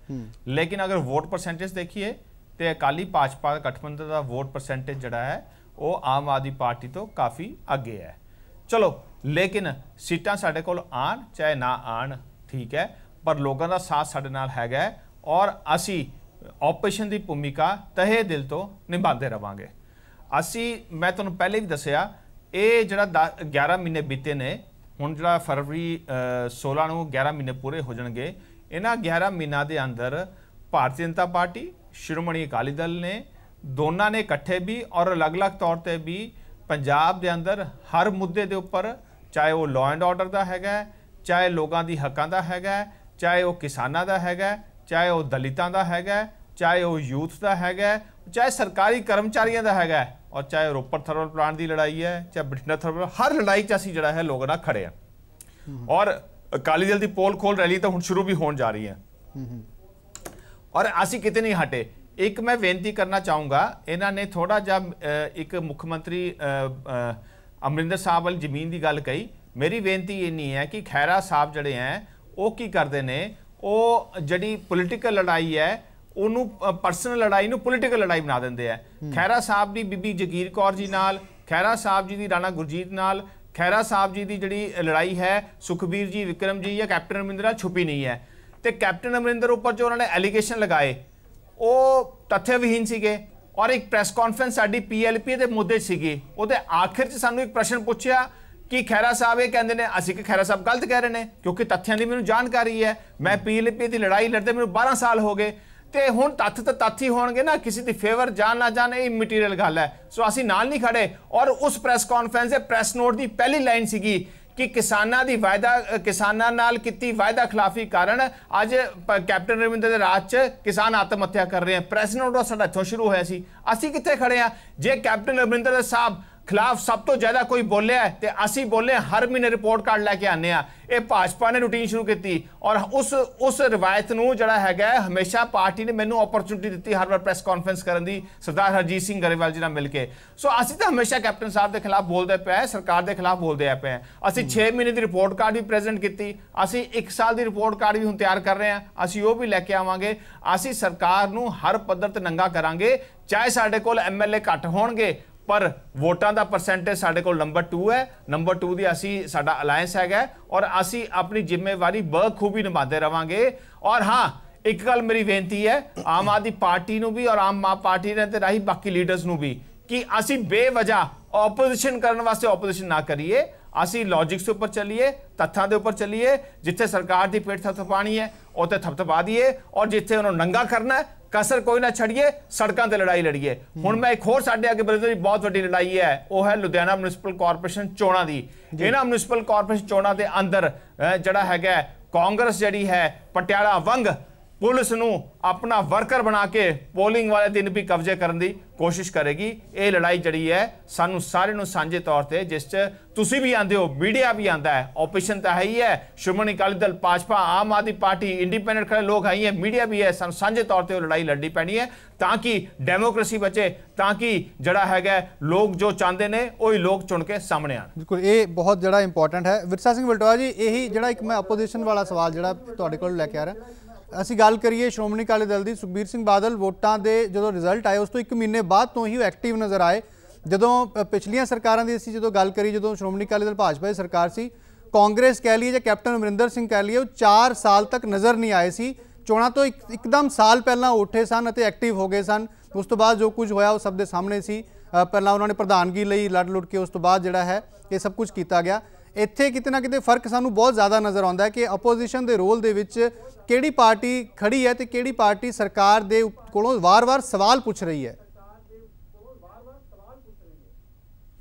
[SPEAKER 2] लेकिन अगर वोट परसेंटेज देखिए तो अकाली भाजपा गठबंधन का वोट परसेंटेज जड़ा है वो आम आदमी पार्टी तो काफ़ी अगे है। चलो लेकिन सीटां साडे कोल आन चाहे ना आन ठीक है, पर लोगों का साथ साडे नाल हैगा और असी ऑपोजिशन की भूमिका तहे दिल तो निभाते रहांगे। असी मैं तुहानूं पहले भी दसिया ये जिहड़ा 11 महीने बीते ने, हुण जिहड़ा फरवरी 16 नूं 11 महीने पूरे हो जाणगे, इन्हां 11 महीनों के अंदर भारतीय जनता पार्टी, श्रोमणी अकाली दल ने दोनों ने इकट्ठे भी और अलग अलग तौर पर भी पंजाब के अंदर हर मुद्दे के उपर, चाहे वो लॉ एंड ऑर्डर का हैगा, चाहे लोगों की हकों का हैगा, चाहे वो किसानों का हैगा, चाहे वो दलितों का हैगा, चाहे वो यूथ का हैगा, चाहे सरकारी कर्मचारियों का हैगा, और चाहे रोपड़ थर्मल प्लांट की लड़ाई है, चाहे बठिंडा थर्मल, हर लड़ाई च असीं जिहड़ा है लोगों नाल खड़े हैं। और अकाली दल की पोल खोल रैली तो हुण शुरू भी होने जा रही है और असीं किते नहीं हटे। एक मैं बेनती करना चाहूँगा, इन्हां ने थोड़ा जिहा एक मुख्यमंत्री अमरिंदर साहब वाली जमीन की गल कही, मेरी बेनती इन्नी है कि खैरा साहब जिहड़े हैं वो की करते हैं, ਉਹ ਜਿਹੜੀ ਪੋਲੀਟੀਕਲ ਲੜਾਈ ਹੈ ਉਹਨੂੰ ਪਰਸਨਲ ਲੜਾਈ ਨੂੰ ਪੋਲੀਟੀਕਲ ਲੜਾਈ ਬਣਾ ਦਿੰਦੇ ਆ। ਖੈਰਾ ਸਾਹਿਬ ਦੀ ਬੀਬੀ ਜਗੀਰ ਕੌਰ ਜੀ ਨਾਲ, ਖੈਰਾ ਸਾਹਿਬ ਜੀ ਦੀ ਰਾਣਾ ਗੁਰਜੀਤ ਨਾਲ, ਖੈਰਾ ਸਾਹਿਬ ਜੀ ਦੀ ਜਿਹੜੀ ਲੜਾਈ ਹੈ ਸੁਖਬੀਰ ਜੀ, ਵਿਕਰਮ ਜੀ ਜਾਂ ਕੈਪਟਨ ਅਮਰਿੰਦਰ ਨਾਲ ਛੁਪੀ ਨਹੀਂ ਹੈ। ਤੇ ਕੈਪਟਨ ਅਮਰਿੰਦਰ ਉੱਪਰ ਜੋ ਉਹਨਾਂ ਨੇ ਐਲੀਗੇਸ਼ਨ ਲਗਾਏ ਉਹ ਤੱਥਯਵਹੀਨ ਸੀਗੇ ਔਰ ਇੱਕ ਪ੍ਰੈਸ ਕਾਨਫਰੰਸ ਸਾਡੀ PLP ਦੇ ਮੁੱਦੇ ਸੀਗੀ, ਉਹਦੇ ਆਖਿਰ 'ਚ ਸਾਨੂੰ ਇੱਕ ਪ੍ਰਸ਼ਨ ਪੁੱਛਿਆ कि खैरा साहब ये कहते हैं असी कि खैरा साहब गलत कह रहे हैं क्योंकि तथ्यों की मैंने जानकारी है, मैं PLP की लड़ाई लड़ते मैंने 12 साल हो गए, तो हुण तत्थ तो तत्थ ही होणगे ना, किसी की फेवर जान ना जान ये मटीरियल गल है। सो असी नाल नहीं खड़े। और उस प्रैस कॉन्फ्रेंस के प्रैस नोट की पहली लाइन सीगी कि किसानां दी वायदा, किसानां नाल कीती वायदा खिलाफी कारण अज कैप्टन अमरिंदर दे राज च किसान आत्म हत्या कर रहे हैं। प्रैस नोट साडा इत्थों शुरू होया सी। असी कित्थे खड़े हैं? जे कैप्टन अमरिंदर साहब खिलाफ सब तो ज़्यादा कोई बोलिया है तो असी बोले हर महीने रिपोर्ट कार्ड लैके आने। ये भाजपा ने रूटीन शुरू की और उस रिवायत नूं जिहड़ा हैगा हमेशा पार्टी ने मैनू अपॉर्चुनिटी दी हर बार प्रैस कॉन्फ्रेंस करन दी सरदार हरजीत सिंह गरेवाल जी नाल मिल के। सो असी तो हमेशा कैप्टन साहब के खिलाफ बोलते पे, सरकार के खिलाफ बोलते पे। असी 6 महीने की रिपोर्ट कार्ड भी प्रेजेंट की, असी 1 साल की रिपोर्ट कार्ड भी हुण तैयार कर रहे हैं, असी वो भी लैके आवांगे। असी सरकार नूं हर पद्धर ते नंगा करांगे, चाहे साडे कोल MLA घट होणगे पर वोटां दा परसेंटेज साडे कोल नंबर 2 है। नंबर 2 दी असी साडा अलायंस हैगा और असी अपनी जिम्मेवारी बखूबी निभाते रहांगे। और हाँ, एक गल मेरी बेनती है आम आदमी पार्टी नूं भी और आम पार्टी ने ते राही बाकी लीडर्स नूं भी कि असी बेवजह ओपोजिशन करने वास्ते ओपोजिशन ना करिए। ਅਸੀਂ ਲੌਜਿਕਸ ਉੱਪਰ ਚੱਲੀਏ, ਤੱਥਾਂ ਦੇ ਉੱਪਰ ਚੱਲੀਏ। ਜਿੱਥੇ ਸਰਕਾਰ ਦੀ ਪੇਟ ਥਪਥਪਾਣੀ ਹੈ ਉੱਥੇ ਥਪਥਪਾ ਦਈਏ, ਔਰ ਜਿੱਥੇ ਉਹਨੂੰ ਨੰਗਾ ਕਰਨਾ ਹੈ कसर कोई ना छड़िए, सड़कों से लड़ाई लड़िए। हुण मैं एक होर साडे अगे ब्रदर जी बहुत वड्डी लड़ाई है, वो है लुधियाना म्यूनसिपल कॉरपोरेशन चोणां दी। इन्हां म्यूनसिपल कॉरपोरेशन चोणां दे अंदर जिहड़ा हैगा कांग्रेस जिहड़ी है पटियाला वंग पुलिस नूं अपना वर्कर बना के पोलिंग वाले दिन भी कब्जे करने की कोशिश करेगी। ये लड़ाई जिहड़ी है सानू सारे नूं सांझे तौर पर, जिस च तुसीं भी आंदे हो, मीडिया भी आंदा है, ओपोजिशन तो है ही है, श्रोमणी अकाली दल, भाजपा, आम आदमी पार्टी, इंडिपेंडेंट खड़े लोग है ही है, मीडिया भी है। सानू सांझे तौर पर लड़ाई लड़नी पैनी है ताकि डेमोक्रेसी बचे, ताकि जिहड़ा हैगा लोग जो चाहते हैं वही लोग चुन के सामने आन।
[SPEAKER 1] बिल्कुल, ये बहुत जिहड़ा इंपॉर्टेंट है। विरसा सिंह वलटोआ जी, यही जिहड़ा एक मैं अपोजिशन वाला सवाल जिहड़ा तुहाडे कोल लैके आ रहा, ਅਸੀਂ ਗੱਲ ਕਰੀਏ ਸ਼੍ਰੋਮਣੀ ਅਕਾਲੀ ਦਲ ਦੀ, ਸੁਖਬੀਰ ਸਿੰਘ ਬਾਦਲ ਵੋਟਾਂ ਦੇ ਜਦੋਂ ਰਿਜ਼ਲਟ ਆਏ ਉਸ ਤੋਂ 1 ਮਹੀਨੇ ਬਾਅਦ ਤੋਂ ਹੀ ਉਹ ਐਕਟਿਵ ਨਜ਼ਰ ਆਏ। ਜਦੋਂ ਪਿਛਲੀਆਂ ਸਰਕਾਰਾਂ ਦੀ ਅਸੀਂ ਜਦੋਂ ਗੱਲ ਕਰੀ, ਜਦੋਂ ਸ਼੍ਰੋਮਣੀ ਅਕਾਲੀ ਦਲ ਭਾਜਪਾ ਦੀ ਸਰਕਾਰ ਸੀ, ਕਾਂਗਰਸ ਕਹਿ ਲਈਏ ਜਾਂ ਕੈਪਟਨ ਅਮਰਿੰਦਰ ਸਿੰਘ ਕਹਿ ਲਈਏ, ਉਹ 4 ਸਾਲ ਤੱਕ ਨਜ਼ਰ ਨਹੀਂ ਆਏ ਸੀ। ਚੋਣਾਂ ਤੋਂ ਇੱਕਦਮ ਸਾਲ ਪਹਿਲਾਂ ਉੱਠੇ ਸਨ ਅਤੇ ਐਕਟਿਵ ਹੋ ਗਏ ਸਨ। ਉਸ ਤੋਂ ਬਾਅਦ ਜੋ ਕੁਝ ਹੋਇਆ ਉਹ ਸਭ ਦੇ ਸਾਹਮਣੇ ਸੀ। ਪਹਿਲਾਂ ਉਹਨਾਂ ਨੇ ਪ੍ਰਧਾਨਗੀ ਲਈ ਲੜ ਲੁੜ ਕੇ ਉਸ ਤੋਂ ਬਾਅਦ ਜਿਹੜਾ ਹੈ ਇਹ ਸਭ ਕੁਝ ਕੀਤਾ ਗਿਆ। ਇੱਥੇ ਕਿਤੇ ਨਾ ਕਿਤੇ ਫਰਕ ਸਾਨੂੰ ਬਹੁਤ ਜ਼ਿਆਦਾ ਨਜ਼ਰ ਆਉਂਦਾ ਹੈ ਕਿ ਅਪੋਜੀਸ਼ਨ ਦੇ ਰੋਲ ਦੇ ਵਿੱਚ ਕਿਹੜੀ ਪਾਰਟੀ ਖੜੀ ਹੈ ਤੇ ਕਿਹੜੀ ਪਾਰਟੀ ਸਰਕਾਰ ਦੇ ਕੋਲੋਂ ਵਾਰ-ਵਾਰ ਸਵਾਲ ਪੁੱਛ ਰਹੀ ਹੈ।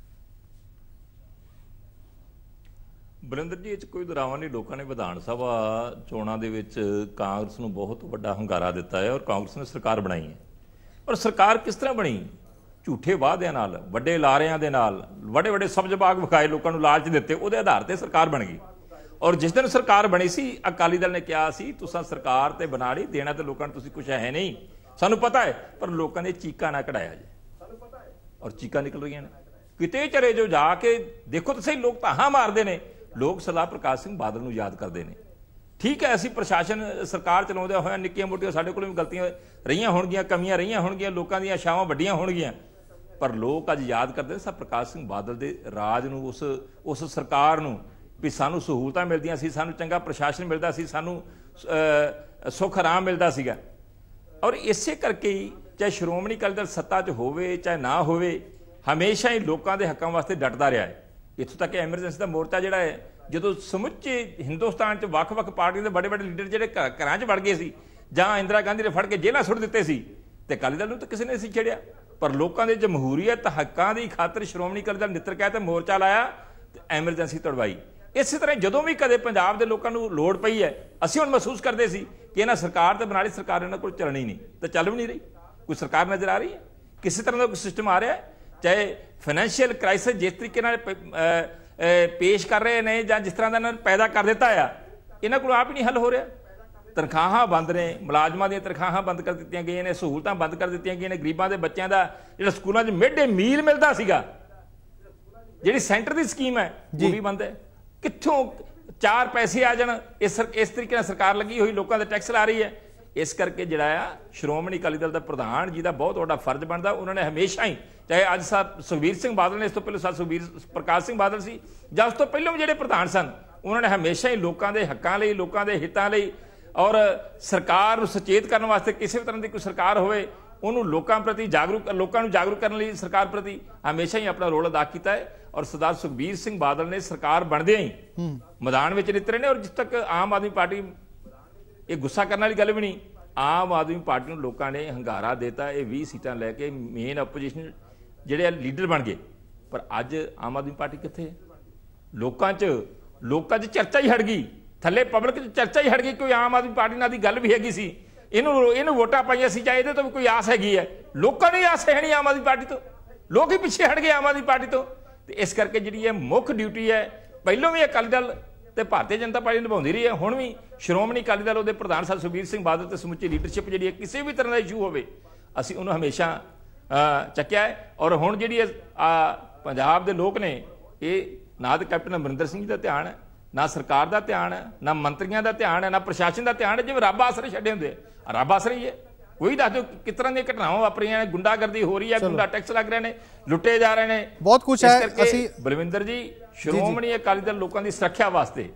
[SPEAKER 3] ਬਰਿੰਦਰ ਜੀ, ਇਹ 'ਚ ਕੋਈ ਦੁਰਾਵਾ ਨਹੀਂ। ਲੋਕਾਂ ਨੇ ਵਿਧਾਨ ਸਭਾ ਚੋਣਾਂ ਦੇ ਵਿੱਚ ਕਾਂਗਰਸ ਨੂੰ ਬਹੁਤ ਵੱਡਾ ਹੁੰਗਾਰਾ ਦਿੱਤਾ ਹੈ ਔਰ ਕਾਂਗਰਸ ਨੇ ਸਰਕਾਰ ਬਣਾਈ ਹੈ। ਔਰ ਸਰਕਾਰ ਕਿਸ ਤਰ੍ਹਾਂ ਬਣੀ? ਝੂਠੇ ਵਾਅਦਿਆਂ ਨਾਲ, ਵੱਡੇ ਲਾਰਿਆਂ ਦੇ ਨਾਲ, ਵੱਡੇ ਵੱਡੇ ਸਬਜ਼ ਬਾਗ ਵਿਖਾਏ, ਲੋਕਾਂ ਨੂੰ ਲਾਲਚ ਦਿੱਤੇ, ਉਹਦੇ ਆਧਾਰ ਤੇ ਸਰਕਾਰ ਬਣ ਗਈ। ਔਰ ਜਿਸ ਦਿਨ ਸਰਕਾਰ ਬਣੀ ਸੀ, ਅਕਾਲੀ ਦਲ ਨੇ ਕਿਹਾ ਸੀ ਤੁਸੀਂ ਸਰਕਾਰ ਤੇ ਬਣਾ ਲਈ, ਦੇਣਾ ਤੇ ਲੋਕਾਂ ਨੂੰ ਤੁਸੀਂ ਕੁਛ ਹੈ ਨਹੀਂ, ਸਾਨੂੰ ਪਤਾ ਹੈ, ਪਰ ਲੋਕਾਂ ਨੇ ਚੀਕਾਂ ਨਾ ਕਢਾਇਆ ਜੇ, ਔਰ ਚੀਕਾਂ ਨਿਕਲ ਰਹੀਆਂ ਨੇ। ਕਿਤੇ ਚਲੇ ਜੋ ਜਾ ਕੇ ਦੇਖੋ ਤੁਸੀਂ, ਲੋਕ ਤਾਹਾਂ ਮਾਰਦੇ ਨੇ, ਲੋਕ ਸਰਦਾਰ ਪ੍ਰਕਾਸ਼ ਸਿੰਘ ਬਾਦਲ ਨੂੰ ਯਾਦ ਕਰਦੇ ਨੇ। ਠੀਕ ਹੈ, ਅਸੀਂ ਪ੍ਰਸ਼ਾਸਨ ਸਰਕਾਰ ਚਲਾਉਂਦੇ ਹੋਇਆ ਨਿੱਕੀਆਂ ਮੋਟੀਆਂ ਸਾਡੇ ਕੋਲ ਵੀ ਗਲਤੀਆਂ ਰਹੀਆਂ ਹੋਣਗੀਆਂ, ਕਮੀਆਂ ਰਹੀਆਂ ਹੋਣਗੀਆਂ, ਲੋਕਾਂ ਦੀਆਂ ਆਸ਼ਾਵਾਂ ਵੱਡੀਆਂ ਹੋਣਗੀਆਂ, ਪਰ ਲੋਕ ਅੱਜ ਯਾਦ ਕਰਦੇ ਸਰ ਪ੍ਰਕਾਸ਼ ਸਿੰਘ ਬਾਦਲ ਦੇ ਰਾਜ ਨੂੰ, ਉਸ ਸਰਕਾਰ ਨੂੰ, ਵੀ ਸਾਨੂੰ ਸਹੂਲਤਾਂ ਮਿਲਦੀਆਂ ਸੀ, ਸਾਨੂੰ ਚੰਗਾ ਪ੍ਰਸ਼ਾਸਨ ਮਿਲਦਾ ਸੀ, ਸਾਨੂੰ ਸੁੱਖ ਆਰਾਮ ਮਿਲਦਾ ਸੀਗਾ। ਔਰ ਇਸੇ ਕਰਕੇ ਹੀ ਚਾਹੇ ਸ਼੍ਰੋਮਣੀ ਅਕਾਲੀ ਦਲ ਸੱਤਾ 'ਚ ਹੋਵੇ ਚਾਹੇ ਨਾ ਹੋਵੇ, ਹਮੇਸ਼ਾ ਹੀ ਲੋਕਾਂ ਦੇ ਹੱਕਾਂ ਵਾਸਤੇ ਡਟਦਾ ਰਿਹਾ ਹੈ। ਇੱਥੋਂ ਤੱਕ ਐਮਰਜੈਂਸੀ ਦਾ ਮੋਰਚਾ ਜਿਹੜਾ ਹੈ, ਜਦੋਂ ਸਮੁੱਚੇ ਹਿੰਦੁਸਤਾਨ 'ਚ ਵੱਖ-ਵੱਖ ਪਾਰਟੀਆਂ ਦੇ ਵੱਡੇ-ਵੱਡੇ ਲੀਡਰ ਜਿਹੜੇ ਘਰਾਂ 'ਚ ਵੜ ਗਏ ਸੀ ਜਾਂ ਇੰਦਰਾ ਗਾਂਧੀ ਨੇ ਫੜ ਕੇ ਜੇਲ੍ਹਾਂ ਸੁੱਟ ਦਿੱਤੇ ਸੀ, ਤੇ ਅਕਾਲੀ ਦਲ ਨੂੰ ਤਾਂ ਕਿਸੇ ਨੇ ਨਹੀਂ ਛੇੜਿਆ। ਪਰ ਲੋਕਾਂ ਦੇ ਜਮਹੂਰੀਅਤ ਹੱਕਾਂ ਦੀ ਖਾਤਰ ਸ਼੍ਰੋਮਣੀ ਅਕਾਲੀ ਦਲ ਨਿੱਤਰ ਕਹਿ ਤੇ ਮੋਰਚਾ ਲਾਇਆ ਤੇ ਐਮਰਜੈਂਸੀ ਤੜਵਾਈ। ਇਸੇ ਤਰ੍ਹਾਂ ਜਦੋਂ ਵੀ ਕਦੇ ਪੰਜਾਬ ਦੇ ਲੋਕਾਂ ਨੂੰ ਲੋੜ ਪਈ ਹੈ, ਅਸੀਂ ਹੁਣ ਮਹਿਸੂਸ ਕਰਦੇ ਸੀ ਕਿ ਇਹਨਾਂ ਸਰਕਾਰ ਤੇ ਬਣਾ ਲਈ, ਸਰਕਾਰ ਇਹਨਾਂ ਕੋਲ ਚੱਲਣੀ ਨਹੀਂ, ਤਾਂ ਚੱਲ ਵੀ ਨਹੀਂ ਰਹੀ। ਕੋਈ ਸਰਕਾਰ ਨਜ਼ਰ ਆ ਰਹੀ ਹੈ, ਕਿਸੇ ਤਰ੍ਹਾਂ ਦਾ ਕੋਈ ਸਿਸਟਮ ਆ ਰਿਹਾ, ਚਾਹੇ ਫਾਈਨੈਂਸ਼ੀਅਲ ਕ੍ਰਾਈਸਿਸ ਜਿਸ ਤਰੀਕੇ ਨਾਲ ਪੇਸ਼ ਕਰ ਰਹੇ ਨੇ ਜਾਂ ਜਿਸ ਤਰ੍ਹਾਂ ਦਾ ਇਹਨਾਂ ਨੇ ਪੈਦਾ ਕਰ ਦਿੱਤਾ ਆ, ਇਹਨਾਂ ਕੋਲ ਆਪ ਹੀ ਨਹੀਂ ਹੱਲ ਹੋ ਰਿਹਾ। ਤਨਖਾਹਾਂ ਬੰਦ ਨੇ, ਮੁਲਾਜ਼ਮਾਂ ਦੀਆਂ ਤਨਖਾਹਾਂ ਬੰਦ ਕਰ ਦਿੱਤੀਆਂ ਗਈਆਂ ਨੇ, ਸਹੂਲਤਾਂ ਬੰਦ ਕਰ ਦਿੱਤੀਆਂ ਗਈਆਂ ਨੇ, ਗਰੀਬਾਂ ਦੇ ਬੱਚਿਆਂ ਦਾ ਜਿਹੜਾ ਸਕੂਲਾਂ 'ਚ ਮਿਡ ਡੇ ਮੀਲ ਮਿਲਦਾ ਸੀਗਾ, ਜਿਹੜੀ ਸੈਂਟਰ ਦੀ ਸਕੀਮ ਹੈ ਉਹ ਵੀ ਬੰਦ ਹੈ। ਕਿੱਥੋਂ 4 ਪੈਸੇ ਆ ਜਾਣ, ਇਸ ਤਰੀਕੇ ਨਾਲ ਸਰਕਾਰ ਲੱਗੀ ਹੋਈ, ਲੋਕਾਂ ਦੇ ਟੈਕਸ ਲਾ ਰਹੀ ਹੈ। ਇਸ ਕਰਕੇ ਜਿਹੜਾ ਆ ਸ਼੍ਰੋਮਣੀ ਅਕਾਲੀ ਦਲ ਦਾ ਪ੍ਰਧਾਨ ਜਿਹਦਾ ਬਹੁਤ ਵੱਡਾ ਫਰਜ਼ ਬਣਦਾ, ਉਹਨਾਂ ਨੇ ਹਮੇਸ਼ਾ ਹੀ, ਚਾਹੇ ਅੱਜ ਸਾਹਿਬ ਸੁਖਬੀਰ ਸਿੰਘ ਬਾਦਲ ਨੇ, ਇਸ ਤੋਂ ਪਹਿਲਾਂ ਸਾਹਿਬ ਸੁਖਬੀਰ ਪ੍ਰਕਾਸ਼ ਸਿੰਘ ਬਾਦਲ ਸੀ, ਜਾਂ ਉਸ ਤੋਂ ਪਹਿਲਾਂ ਵੀ ਜਿਹੜੇ ਪ੍ਰਧਾਨ ਸਨ, ਉਹਨਾਂ ਨੇ ਹਮੇਸ਼ਾ ਹੀ ਲੋਕਾਂ ਦੇ ਹੱਕਾਂ ਲਈ, ਲੋਕਾਂ ਦੇ ਹਿੱਤਾਂ ਲਈ ਔਰ ਸਰਕਾਰ ਨੂੰ ਸੁਚੇਤ ਕਰਨ ਵਾਸਤੇ, ਕਿਸੇ ਵੀ ਤਰ੍ਹਾਂ ਦੀ ਕੋਈ ਸਰਕਾਰ ਹੋਵੇ ਉਹਨੂੰ ਲੋਕਾਂ ਪ੍ਰਤੀ ਲੋਕਾਂ ਨੂੰ ਜਾਗਰੂਕ ਕਰਨ ਲਈ ਸਰਕਾਰ ਪ੍ਰਤੀ ਹਮੇਸ਼ਾ ਹੀ ਆਪਣਾ ਰੋਲ ਅਦਾ ਕੀਤਾ ਹੈ। ਔਰ ਸਰਦਾਰ ਸੁਖਬੀਰ ਸਿੰਘ ਬਾਦਲ ਨੇ ਸਰਕਾਰ ਬਣਦਿਆਂ ਹੀ ਮੈਦਾਨ ਵਿੱਚ ਨਿੱਤਰੇ ਨੇ। ਔਰ ਜਿਸ ਤੱਕ ਆਮ ਆਦਮੀ ਪਾਰਟੀ, ਇਹ ਗੁੱਸਾ ਕਰਨ ਵਾਲੀ ਗੱਲ ਵੀ ਨਹੀਂ, ਆਮ ਆਦਮੀ ਪਾਰਟੀ ਨੂੰ ਲੋਕਾਂ ਨੇ ਹੰਗਾਰਾ ਦਿੱਤਾ, ਇਹ 20 ਸੀਟਾਂ ਲੈ ਕੇ ਮੇਨ ਆਪੋਜੀਸ਼ਨ ਜਿਹੜੇ ਲੀਡਰ ਬਣ ਗਏ। ਪਰ ਅੱਜ ਆਮ ਆਦਮੀ ਪਾਰਟੀ ਕਿੱਥੇ ਹੈ? ਲੋਕਾਂ 'ਚ ਚਰਚਾ ਹੀ ਹਟ ਗਈ, ਥੱਲੇ ਪਬਲਿਕ 'ਚ ਚਰਚਾ ਹੀ ਹਟ ਗਈ। ਕੋਈ ਆਮ ਆਦਮੀ ਪਾਰਟੀ ਨਾਲ ਦੀ ਗੱਲ ਵੀ ਹੈਗੀ ਸੀ, ਇਹਨੂੰ ਵੋਟਾਂ ਪਾਈਆਂ ਸੀ, ਜਾਂ ਇਹਦੇ ਤੋਂ ਵੀ ਕੋਈ ਆਸ ਹੈਗੀ ਹੈ? ਲੋਕਾਂ ਨੂੰ ਆਸ ਹੈ ਨਹੀਂ ਆਮ ਆਦਮੀ ਪਾਰਟੀ ਤੋਂ, ਲੋਕ ਹੀ ਪਿੱਛੇ ਹਟ ਗਏ ਆਮ ਆਦਮੀ ਪਾਰਟੀ ਤੋਂ। ਤੇ ਇਸ ਕਰਕੇ ਜਿਹੜੀ ਇਹ ਮੁੱਖ ਡਿਊਟੀ ਹੈ, ਪਹਿਲਾਂ ਵੀ ਅਕਾਲੀ ਦਲ ਤੇ ਭਾਰਤੀ ਜਨਤਾ ਪਾਰਟੀ ਨਿਭਾਉਂਦੀ ਰਹੀ ਹੈ, ਹੁਣ ਵੀ ਸ਼੍ਰੋਮਣੀ ਅਕਾਲੀ ਦਲ, ਉਹਦੇ ਪ੍ਰਧਾਨ ਸਾਹਿਬ ਸੁਖਬੀਰ ਸਿੰਘ ਬਾਦਲ ਤੇ ਸਮੁੱਚੀ ਲੀਡਰਸ਼ਿਪ ਜਿਹੜੀ ਹੈ, ਕਿਸੇ ਵੀ ਤਰ੍ਹਾਂ ਦਾ ਇਸ਼ੂ ਹੋਵੇ ਅਸੀਂ ਉਹਨੂੰ ਹਮੇਸ਼ਾ ਚੱਕਿਆ ਹੈ। ਔਰ ਹੁਣ ਜਿਹੜੀ ਪੰਜਾਬ ਦੇ ਲੋਕ ਨੇ, ਇਹ ਨਾ ਤਾਂ ਕੈਪਟਨ ਅਮਰਿੰਦਰ ਸਿੰਘ ਜੀ ਦਾ ਧਿਆਨ ਹੈ, ਨਾ ਸਰਕਾਰ ਦਾ ਧਿਆਨ ਹੈ, ਨਾ ਮੰਤਰੀਆਂ ਦਾ ਧਿਆਨ ਹੈ, ਨਾ ਪ੍ਰਸ਼ਾਸਨ ਦਾ ਧਿਆਨ ਹੈ। ਜਿਵੇਂ ਰੱਬ ਆਸਰੇ ਛੱਡੇ ਹੁੰਦੇ ਆ, ਰੱਬ ਆਸਰੇ ਹੀ ਹੈ। ਕੋਈ ਦੱਸ ਦਿਓ ਕਿਸ ਤਰ੍ਹਾਂ ਦੀਆਂ ਘਟਨਾਵਾਂ ਵਾਪਰੀਆਂ ਨੇ, ਗੁੰਡਾਗਰਦੀ ਹੋ ਰਹੀ ਹੈ, ਗੁੰਡਾ ਟੈਕਸ ਲੱਗ ਰਹੇ ਨੇ, ਲੁੱਟੇ ਜਾ ਰਹੇ ਨੇ,
[SPEAKER 1] ਬਹੁਤ ਕੁਝ ਹੈ। ਅਸੀਂ
[SPEAKER 3] ਬਲਵਿੰਦਰ ਜੀ, ਸ਼੍ਰੋਮਣੀ ਅਕਾਲੀ ਦਲ ਲੋਕਾਂ ਦੀ ਸੁਰੱਖਿਆ ਵਾਸਤੇ,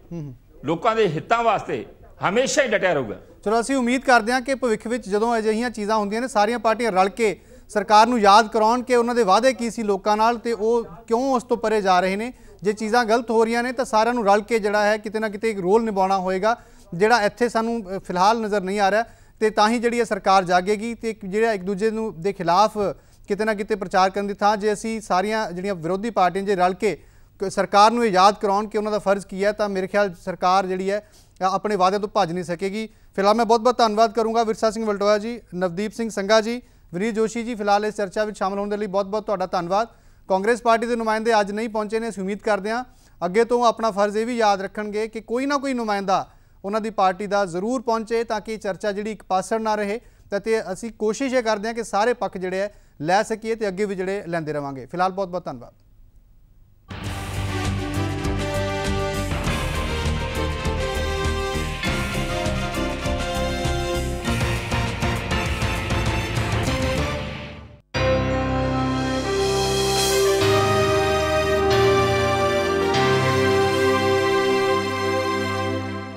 [SPEAKER 3] ਲੋਕਾਂ ਦੇ ਹਿੱਤਾਂ ਵਾਸਤੇ ਹਮੇਸ਼ਾ ਹੀ ਡਟਿਆ ਰਹੂਗਾ।
[SPEAKER 1] ਚਲੋ, ਅਸੀਂ ਉਮੀਦ ਕਰਦੇ ਹਾਂ ਕਿ ਭਵਿੱਖ ਵਿੱਚ ਜਦੋਂ ਅਜਿਹੀਆਂ ਚੀਜ਼ਾਂ ਹੁੰਦੀਆਂ ਨੇ, ਸਾਰੀਆਂ ਪਾਰਟੀਆਂ ਰਲ ਕੇ ਸਰਕਾਰ ਨੂੰ ਯਾਦ ਕਰਾਉਣ ਕਿ ਉਹਨਾਂ ਦੇ ਵਾਅਦੇ ਕੀ ਸੀ ਲੋਕਾਂ ਨਾਲ ਤੇ ਉਹ ਕਿਉਂ ਉਸ ਤੋਂ ਪਰੇ ਜਾ ਰਹੇ ਨੇ। ਜੇ ਚੀਜ਼ਾਂ ਗਲਤ ਹੋ ਰਹੀਆਂ ਨੇ ਤਾਂ ਸਾਰਿਆਂ ਨੂੰ ਰਲ ਕੇ ਜਿਹੜਾ ਹੈ ਕਿਤੇ ਨਾ ਕਿਤੇ ਇੱਕ ਰੋਲ ਨਿਭਾਉਣਾ ਹੋਏਗਾ, ਜਿਹੜਾ ਇੱਥੇ ਸਾਨੂੰ ਫਿਲਹਾਲ ਨਜ਼ਰ ਨਹੀਂ ਆ ਰਿਹਾ। ਤੇ ਤਾਂ ਹੀ ਜਿਹੜੀ ਸਰਕਾਰ ਜਾਗੇਗੀ ਤੇ ਜਿਹੜਾ ਇੱਕ ਦੂਜੇ ਨੂੰ ਦੇ ਖਿਲਾਫ ਕਿਤੇ ਨਾ ਕਿਤੇ ਪ੍ਰਚਾਰ ਕਰਨ ਦੀ ਥਾਂ ਜੇ ਅਸੀਂ ਸਾਰੀਆਂ ਜਿਹੜੀਆਂ ਵਿਰੋਧੀ ਪਾਰਟੀਆਂ ਜੇ ਰਲ ਕੇ ਸਰਕਾਰ ਨੂੰ ਇਹ ਯਾਦ ਕਰਾਉਣ ਕਿ ਉਹਨਾਂ ਦਾ ਫਰਜ਼ ਕੀ ਹੈ, ਤਾਂ ਮੇਰੇ ਖਿਆਲ ਸਰਕਾਰ ਜਿਹੜੀ ਹੈ ਆਪਣੇ ਵਾਅਦੇ ਤੋਂ ਭੱਜ ਨਹੀਂ ਸਕੇਗੀ। ਫਿਲਹਾਲ ਮੈਂ ਬਹੁਤ ਬਹੁਤ ਧੰਨਵਾਦ ਕਰੂੰਗਾ ਵਿਰਸਾ ਸਿੰਘ ਵਲਟੋਆ ਜੀ, ਨਵਦੀਪ ਸਿੰਘ ਸੰਘਾ ਜੀ, ਵਿਨੀਤ ਜੋਸ਼ੀ ਜੀ, ਫਿਲਹਾਲ ਇਸ ਚਰਚਾ ਵਿੱਚ ਸ਼ਾਮਲ ਹੋਣ ਦੇ ਲਈ ਬਹੁਤ ਬਹੁਤ ਤੁਹਾਡਾ ਧੰਨਵਾਦ। ਕਾਂਗਰਸ ਪਾਰਟੀ ਦੇ ਨੁਮਾਇੰਦੇ ਅੱਜ ਨਹੀਂ ਪਹੁੰਚੇ ਨੇ, ਅਸੀਂ ਉਮੀਦ ਕਰਦੇ ਹਾਂ ਅੱਗੇ ਤੋਂ ਆਪਣਾ ਫਰਜ਼ ਇਹ ਵੀ ਯਾਦ ਰੱਖਣਗੇ ਕਿ ਕੋਈ ਨਾ ਕੋਈ ਨੁਮਾਇੰਦਾ ਉਹਨਾਂ ਦੀ ਪਾਰਟੀ ਦਾ ਜ਼ਰੂਰ ਪਹੁੰਚੇ ਤਾਂ ਕਿ ਚਰਚਾ ਜਿਹੜੀ ਇੱਕ ਪਾਸੜ ਨਾ ਰਹੇ। ਤੇ ਅਸੀਂ ਕੋਸ਼ਿਸ਼ ਇਹ ਕਰਦੇ ਹਾਂ ਕਿ ਸਾਰੇ ਪੱਖ ਜਿਹੜੇ ਹੈ ਲੈ ਸਕੀਏ ਤੇ ਅੱਗੇ ਵੀ ਜਿਹੜੇ ਲੈਂਦੇ ਰਵਾਂਗੇ। ਫਿਲਹਾਲ ਬਹੁਤ ਬਹੁਤ ਧੰਨਵਾਦ।